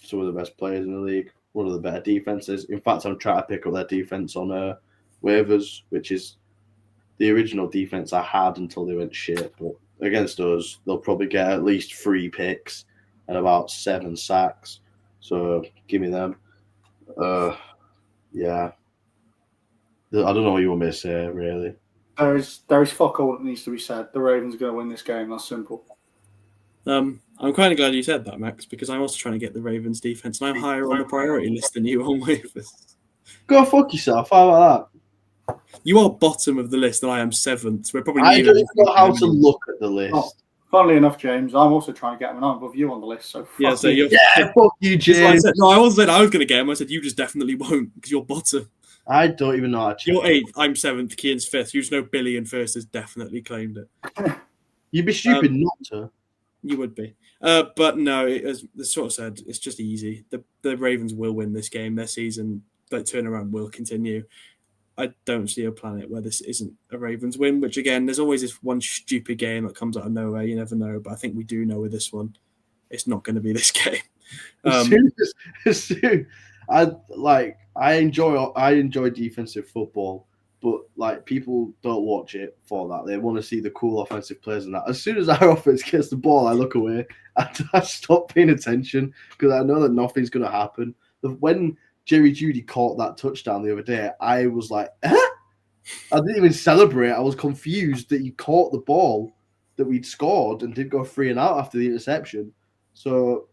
Some of the best players in the league. One of the better defenses. In fact, I'm trying to pick up their defense on waivers, which is the original defense I had until they went shit. But against us, they'll probably get at least 3 picks and about 7 sacks. So give me them. Yeah. I don't know what you want me to say, really. There is fuck all that needs to be said. The Ravens are going to win this game. That's simple. I'm kind of glad you said that, Max, because I'm also trying to get the Ravens defense, and I'm higher on the priority list than you on waivers. Go fuck yourself. How about that? You are bottom of the list, and I am 7th. We're probably. I don't know how to look at the list. Oh, funnily enough, James, I'm also trying to get him, and I'm above you on the list. So yeah, so you're. Yeah, fuck you, James. I wasn't saying I was going to get him. I said you just definitely won't because you're bottom. I don't even know how to. You're 8th. I'm 7th. Kean's 5th. You just know Billy in 1st has definitely claimed it. You'd be stupid not to. You would be. But no, as sort of said, it's just easy. The Ravens will win this game. Their season, that turnaround will continue. I don't see a planet where this isn't a Ravens win, which again, there's always this one stupid game that comes out of nowhere. You never know. But I think we do know with this one, it's not going to be this game. I enjoy defensive football, but people don't watch it for that. They want to see the cool offensive plays and that. As soon as our offense gets the ball, I look away. I stop paying attention because I know that nothing's going to happen. When Jerry Jeudy caught that touchdown the other day, I was like, I didn't even celebrate. I was confused that he caught the ball that we'd scored and didn't go 3 and out after the interception. So,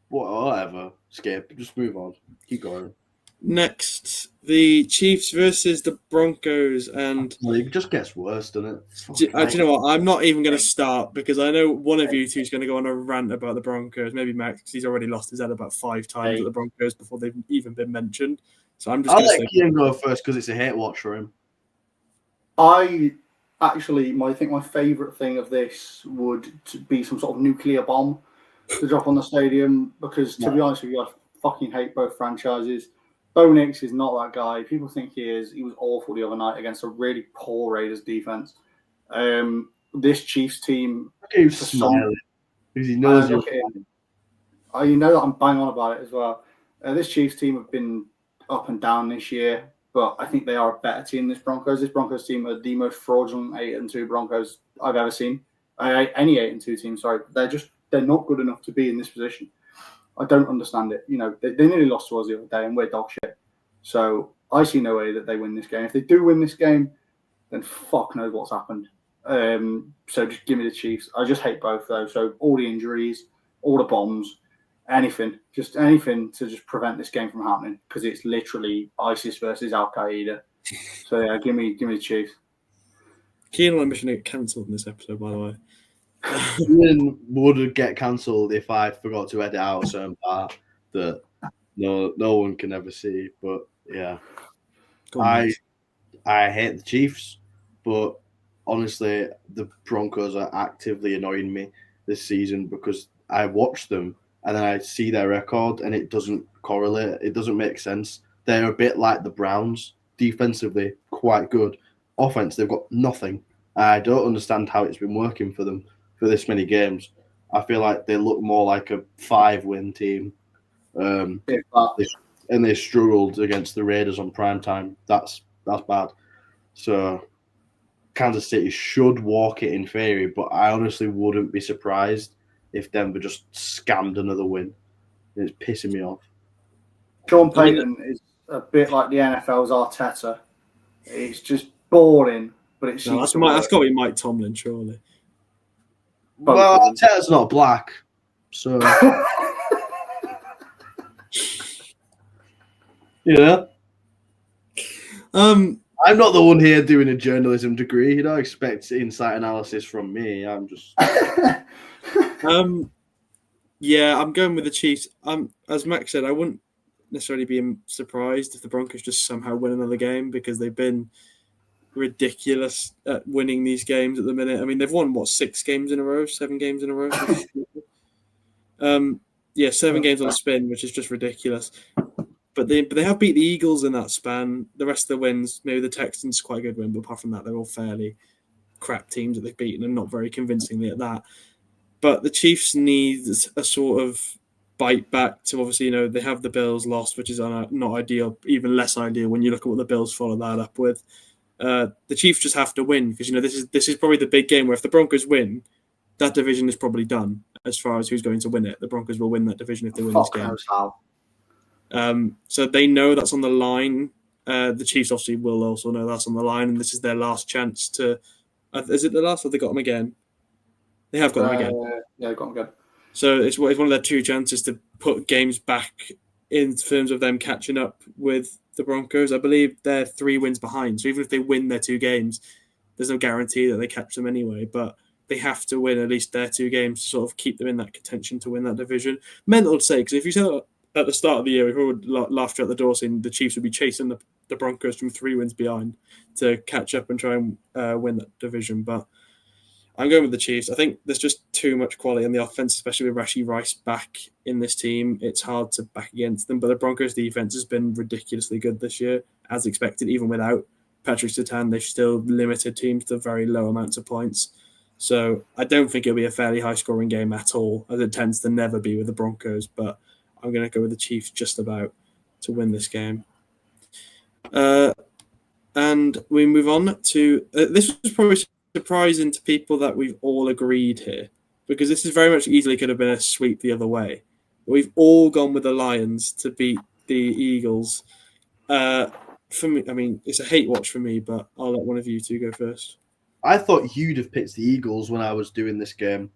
whatever. Skip. Just move on. Keep going. Next, the Chiefs versus the Broncos, and it just gets worse, doesn't it? Do you know what? I'm not even going to start because I know one of you two is going to go on a rant about the Broncos. Maybe Max, because he's already lost his head about 5 times at the Broncos before they've even been mentioned. So I'm just. I'll let Ian go first because it's a hate watch for him. I think my favourite thing of this would be some sort of nuclear bomb to drop on the stadium because, to be honest with you, I fucking hate both franchises. Bo Nix is not that guy. People think he is. He was awful the other night against a really poor Raiders defense. This Chiefs team. Okay, he's smiling because he knows you're. You know that I'm bang on about it as well. This Chiefs team have been up and down this year, but I think they are a better team than this Broncos. This Broncos team are the most fraudulent 8-2 Broncos I've ever seen. Any 8-2 team, sorry. They're not good enough to be in this position. I don't understand it. You know, they nearly lost to us the other day, and we're dog shit. So I see no way that they win this game. If they do win this game, then fuck knows what's happened. So just give me the Chiefs. I just hate both though. So all the injuries, all the bombs, anything to just prevent this game from happening, because it's literally ISIS versus Al Qaeda. So yeah, give me the Chiefs. Keen on my mission to get cancelled in this episode, by the way. Ian would get cancelled if I forgot to edit out a certain part that no one can ever see. But yeah, I hate the Chiefs, but honestly, the Broncos are actively annoying me this season because I watch them and then I see their record and it doesn't correlate. It doesn't make sense. They're a bit like the Browns, defensively quite good. Offense, they've got nothing. I don't understand how it's been working for them for this many games. I feel like they look more like a 5-win team. And they struggled against the Raiders on prime time. That's bad. So Kansas City should walk it in theory, but I honestly wouldn't be surprised if Denver just scammed another win. It's pissing me off. Sean Payton is a bit like the NFL's Arteta. It's just boring, but it's that's got to be Mike Tomlin, surely. Well, Arteta's not black, so yeah. I'm not the one here doing a journalism degree. You don't expect insight analysis from me. I'm just. Yeah, I'm going with the Chiefs. As Max said, I wouldn't necessarily be surprised if the Broncos just somehow win another game, because they've been ridiculous at winning these games at the minute. I mean, they've won 7 games in a row. 7 games on a spin, which is just ridiculous. But they have beat the Eagles in that span. The rest of the wins, maybe the Texans, quite a good win, but apart from that, they're all fairly crap teams that they've beaten, and not very convincingly at that. But the Chiefs need a sort of bite back to, obviously, they have the Bills lost, which is not ideal, even less ideal when you look at what the Bills follow that up with. The Chiefs just have to win, because this is probably the big game where if the Broncos win, that division is probably done as far as who's going to win it. The Broncos will win that division if they win this game. So they know that's on the line. The Chiefs obviously will also know that's on the line, and this is their last chance to. Is it the last, or they got them again? They have got them again. Yeah, got them again. So it's one of their 2 chances to put games back in terms of them catching up with the Broncos. I believe they're 3 wins behind. So even if they win their 2 games, there's no guarantee that they catch them anyway. But they have to win at least their 2 games to sort of keep them in that contention to win that division. Mental to say, because if you said at the start of the year, we would laugh at the door saying the Chiefs would be chasing the Broncos from 3 wins behind to catch up and try and win that division. But I'm going with the Chiefs. I think there's just too much quality on the offense, especially with Rashee Rice back in this team. It's hard to back against them. But the Broncos' defense has been ridiculously good this year, as expected. Even without Patrick Surtain, they've still limited teams to very low amounts of points. So I don't think it'll be a fairly high-scoring game at all, as it tends to never be with the Broncos. But I'm going to go with the Chiefs just about to win this game. And we move on to... this was probably surprising to people that we've all agreed here, because this is very much easily could have been a sweep the other way. We've all gone with the Lions to beat the Eagles. For me, I mean, it's a hate watch for me, but I'll let one of you 2 go first. I thought you'd have picked the Eagles when I was doing this game.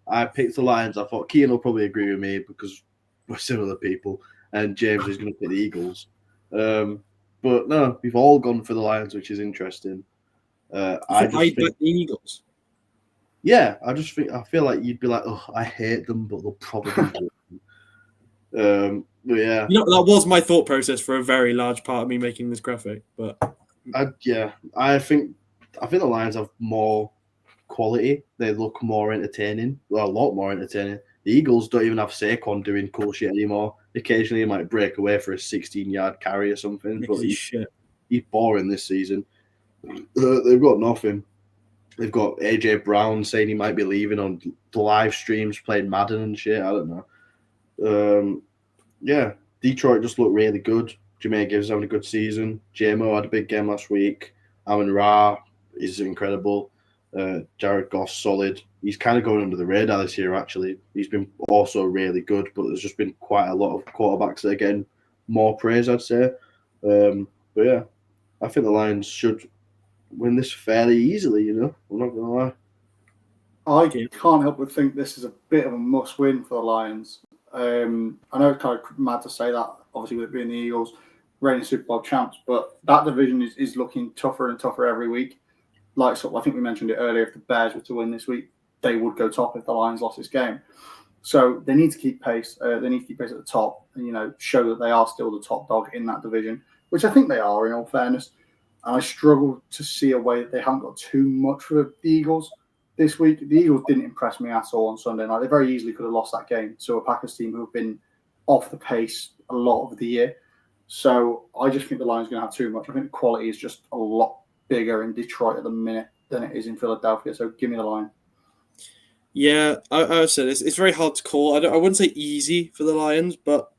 I picked the Lions. I thought Kean will probably agree with me because we're similar people, and James is going to pick the Eagles. But no, we've all gone for the Lions, which is interesting. I think the Eagles. Yeah, I feel like you'd be like, oh, I hate them, but they'll probably do it. But yeah, that was my thought process for a very large part of me making this graphic. But I think the Lions have more quality. They look more entertaining. Well, a lot more entertaining. The Eagles don't even have Saquon doing cool shit anymore. Occasionally, he might break away for a 16-yard carry or something, but he's boring this season. They've got nothing. They've got AJ Brown saying he might be leaving on the live streams, playing Madden and shit. I don't know. Yeah, Detroit just looked really good. Jameer Gibbs having a good season. JMO had a big game last week. Amon-Ra is incredible. Jared Goff's solid. He's kind of going under the radar this year, actually. He's been also really good, but there's just been quite a lot of quarterbacks that are getting more praise, I'd say. But yeah, I think the Lions should win this fairly easily, you know. I'm not going to lie. I can't help but think this is a bit of a must-win for the Lions. I know it's kind of mad to say that, obviously, with it being the Eagles, reigning Super Bowl champs, but that division is looking tougher and tougher every week. Like, I think we mentioned it earlier, if the Bears were to win this week, they would go top if the Lions lost this game. So they need to keep pace. They need to keep pace at the top and, you know, show that they are still the top dog in that division, which I think they are, in all fairness. And I struggle to see a way that they haven't got too much for the Eagles this week. The Eagles didn't impress me at all on Sunday night. They very easily could have lost that game to a Packers team who have been off the pace a lot of the year. So I just think the Lions are going to have too much. I think the quality is just a lot bigger in Detroit at the minute than it is in Philadelphia. So give me the line. Yeah, I would say it's very hard to call. I wouldn't say easy for the Lions, but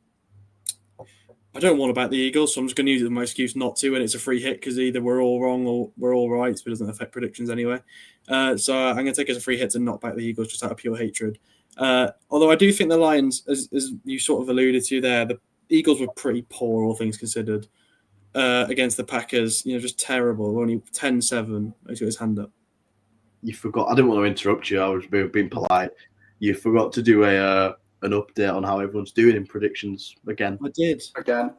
I don't want to back the Eagles, so I'm just going to use it as my excuse not to, and it's a free hit because either we're all wrong or we're all right, but it doesn't affect predictions anyway. So I'm going to take it as a free hit to not back the Eagles just out of pure hatred. Although I do think the Lions, as you sort of alluded to there, the Eagles were pretty poor, all things considered, against the Packers. You know, just terrible. Only 10-7. He's got his hand up. You forgot. I didn't want to interrupt you. I was being polite. You forgot to do an update on how everyone's doing in predictions again. I did. Again.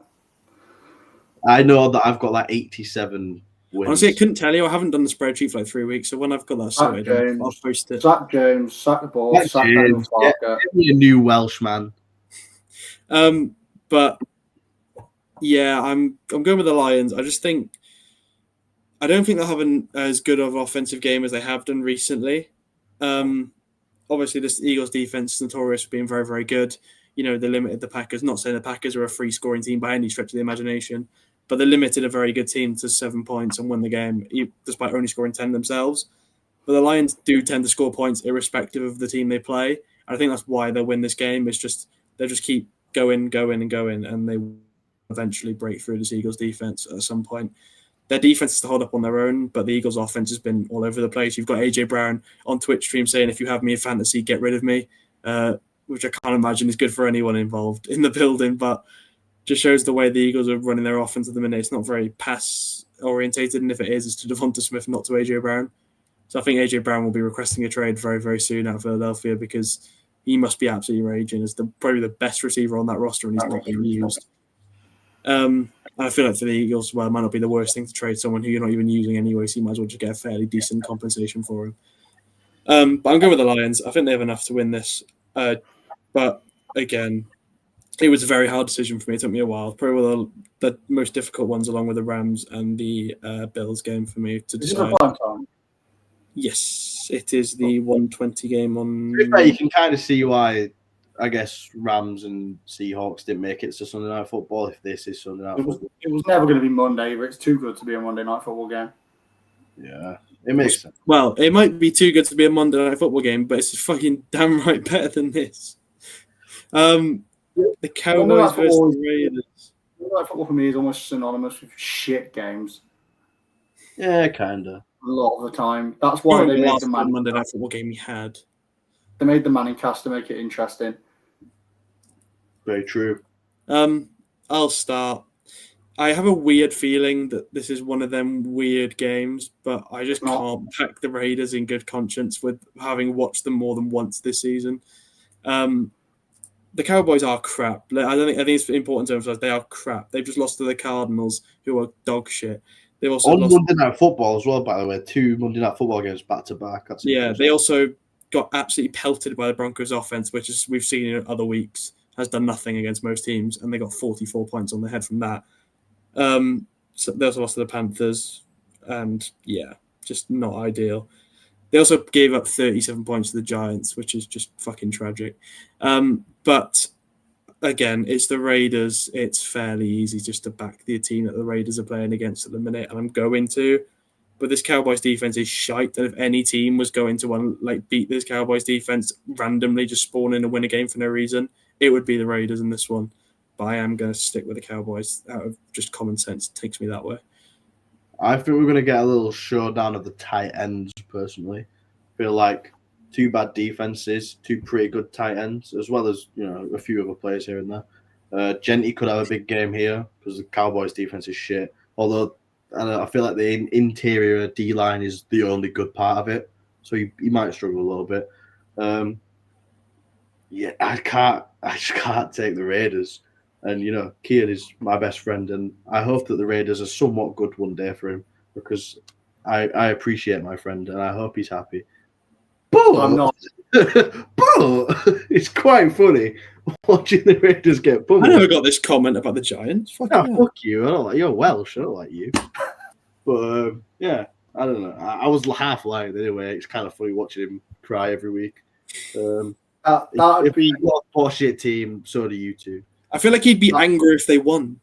I know that I've got like 87 wins. Honestly, I couldn't tell you. I haven't done the spreadsheet for like 3 weeks, so when I've got that sorted, I'll post it. Zach James, sack the ball, sack James. Get me a new Welshman. But yeah, I'm going with the Lions. I just think I don't think they'll have as good of an offensive game as they have done recently. Obviously, this Eagles defense is notorious for being very, very good. You know, they limited the Packers. Not saying the Packers are a free scoring team by any stretch of the imagination, but they limited a very good team to 7 points and won the game, despite only scoring 10 themselves. But the Lions do tend to score points irrespective of the team they play. And I think that's why they'll win this game. It's just they'll just keep going, and they will eventually break through this Eagles defense at some point. Their defense is to hold up on their own, but the Eagles' offense has been all over the place. You've got AJ Brown on Twitch stream saying, if you have me in fantasy, get rid of me, which I can't imagine is good for anyone involved in the building, but just shows the way the Eagles are running their offense at the minute. It's not very pass-orientated, and if it is, it's to Devonta Smith, not to AJ Brown. So I think AJ Brown will be requesting a trade very, very soon out of Philadelphia because he must be absolutely raging as probably the best receiver on that roster, and he's not being used. I feel like for the Eagles, well, it might not be the worst thing to trade someone who you're not even using anyway, so you might as well just get a fairly decent compensation for him. But I'm going with the Lions. I think they have enough to win this. But again, it was a very hard decision for me. It took me a while. Probably one of the most difficult ones, along with the Rams and the Bills game for me to decide. Is it a prime time? Yes, it is the 1:20 game on. You can kind of see why. I guess Rams and Seahawks didn't make it to Sunday Night Football if this is Sunday Night Football. It was never going to be Monday, but it's too good to be a Monday Night Football game. Yeah, it makes sense. Well, it might be too good to be a Monday Night Football game, but it's fucking damn right better than this. The Cowboys versus the Raiders. Monday Night Football for me is almost synonymous with shit games. Yeah, kind of. A lot of the time. That's why they made the Monday Night Football game we had. They made the Manning cast to make it interesting. Very true. I'll start. I have a weird feeling that this is one of them weird games, but I just can't back the Raiders in good conscience with having watched them more than once this season. The Cowboys are crap. I think it's important to emphasize they are crap. They've just lost to the Cardinals, who are dog shit. They've also lost Monday Night Football as well, by the way. 2 Monday Night Football games back to back. They also got absolutely pelted by the Broncos offense, which is we've seen in other weeks has done nothing against most teams, and they got 44 points on their head from that. So they also lost to the Panthers, and yeah, just not ideal. They also gave up 37 points to the Giants, which is just fucking tragic. But again, it's the Raiders. It's fairly easy just to back the team that the Raiders are playing against at the minute, and I'm going to. But this Cowboys defense is shite. And if any team was going to beat this Cowboys defense randomly, just spawn in and win a game for no reason, it would be the Raiders in this one. But I am going to stick with the Cowboys out of just common sense. It takes me that way. I think we're going to get a little showdown of the tight ends, personally. I feel like two bad defenses, two pretty good tight ends, as well as a few other players here and there. Genty could have a big game here because the Cowboys defense is shit. Although I feel like the interior D-line is the only good part of it. So he might struggle a little bit. I just can't take the Raiders. And, Kian is my best friend, and I hope that the Raiders are somewhat good one day for him because I appreciate my friend, and I hope he's happy. But I'm not. But it's quite funny watching the Raiders get pummeled. I never got this comment about the Giants. Fuck you. I don't like you're Welsh. I don't like you. But I don't know. I was half lying anyway. It's kind of funny watching him cry every week. That'd be a bullshit team. So do you two. I feel like he'd be angry if they won.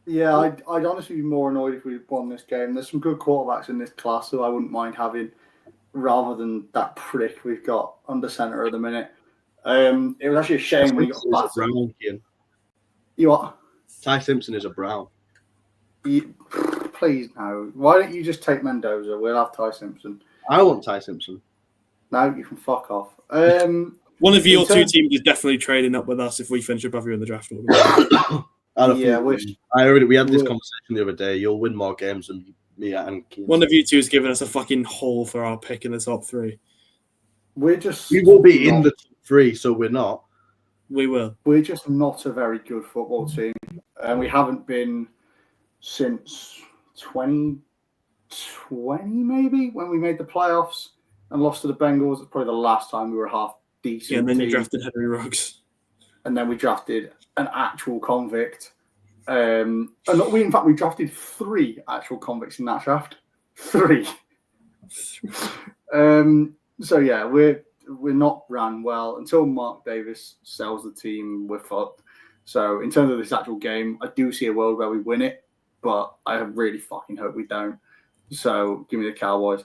Yeah, I'd honestly be more annoyed if we won this game. There's some good quarterbacks in this class who I wouldn't mind having, rather than that prick we've got under center at the minute. It was actually a shame when he got back. Brown, Kian. You what? Ty Simpson is a Brown. Please no. Why don't you just take Mendoza? We'll have Ty Simpson. I want Ty Simpson. No, you can fuck off. One of your two teams is definitely trading up with us if we finish above you in the draft order. We had this conversation the other day. You'll win more games than me and Keane. One of you two has given us a fucking hole for our pick in the top three. We will be in the top three, so we're not. We will. We're just not a very good football team, and we haven't been since 2020, maybe, when we made the playoffs and lost to the Bengals. It's probably the last time we were half decent. Yeah, and then you drafted Henry Ruggs. And then we drafted an actual convict. We drafted 3 actual convicts in that draft. 3. So yeah, we're not ran well until Mark Davis sells the team. We're fucked. So in terms of this actual game, I do see a world where we win it, but I really fucking hope we don't. So give me the Cowboys.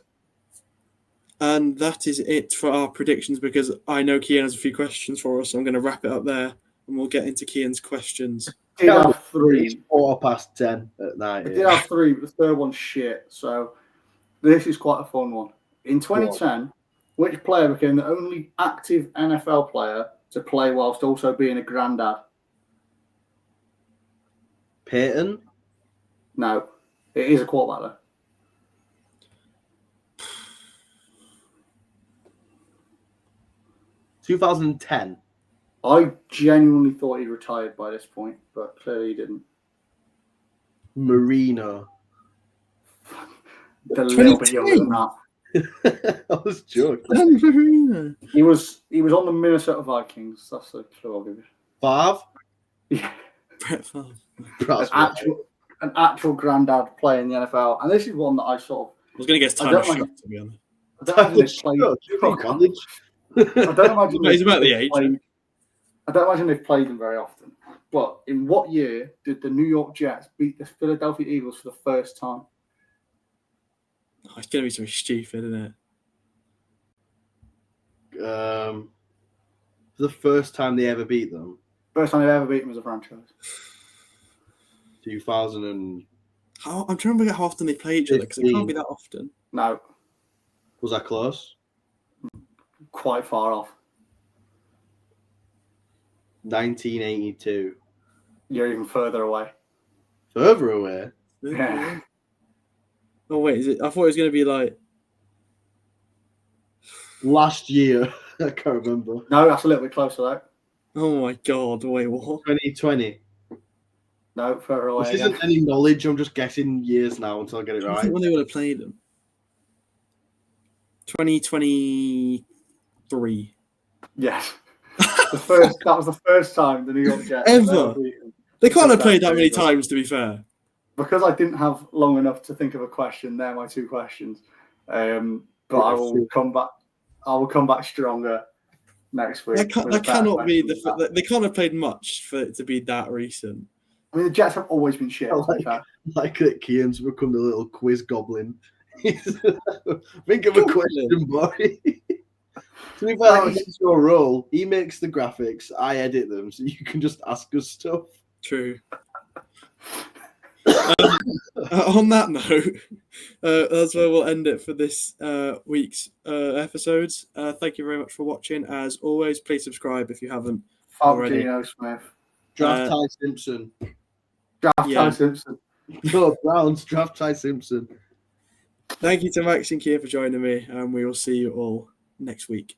And that is it for our predictions, because I know Kian has a few questions for us, so I'm going to wrap it up there and we'll get into Kian's questions. I did have 3. It's 10:15 at night. I did have 3, but the third one's shit. So this is quite a fun one. In 2010, which player became the only active NFL player to play whilst also being a granddad? Peyton? No, it is a quarterback though. 2010. I genuinely thought he retired by this point, but clearly he didn't. Marino. A little bit younger than that. I was joking. He was on the Minnesota Vikings. That's the clue I'll give you. Favre? Yeah. Brett Favre. An actual granddad playing the NFL. And this is one that I sort of... I was going to guess Tyler Shock, to be honest. I don't imagine he's about the age. I don't imagine they've played them very often. But in what year did the New York Jets beat the Philadelphia Eagles for the first time? Oh, it's going to be something stupid, isn't it? For the first time they ever beat them? First time they ever beat them as a franchise. 2000 and... I'm trying to remember how often they play each other, because it can't be that often. No. Was that close? Quite far off. 1982. You're even further away. Further away? Yeah. Oh, wait, is it? I thought it was going to be like... Last year. I can't remember. No, that's a little bit closer though. Oh my God, wait, what? 2020. No, further away. This isn't any knowledge. I'm just guessing years now until I get it I right. think when they would have played them. 2023. Yes. That was the first time the New York Jets ever. They can't have played that many times, to be fair. Because I didn't have long enough to think of a question, they're my 2 questions. But I will come back. I will come back stronger. next week. That cannot be they can't have played much for it to be that recent. I mean, the Jets have always been shit. Like that Kian's become the little quiz goblin. Think of a question, boy. To be fair, it's your role. He makes the graphics, I edit them, so you can just ask us stuff. True. On that note, that's where we'll end it for this week's episodes. Thank you very much for watching. As always, please subscribe if you haven't already. Geno Smith. Draft Ty Simpson. Ty Simpson. No, Browns, draft Ty Simpson. Thank you to Max and Kia for joining me, and we will see you all next week.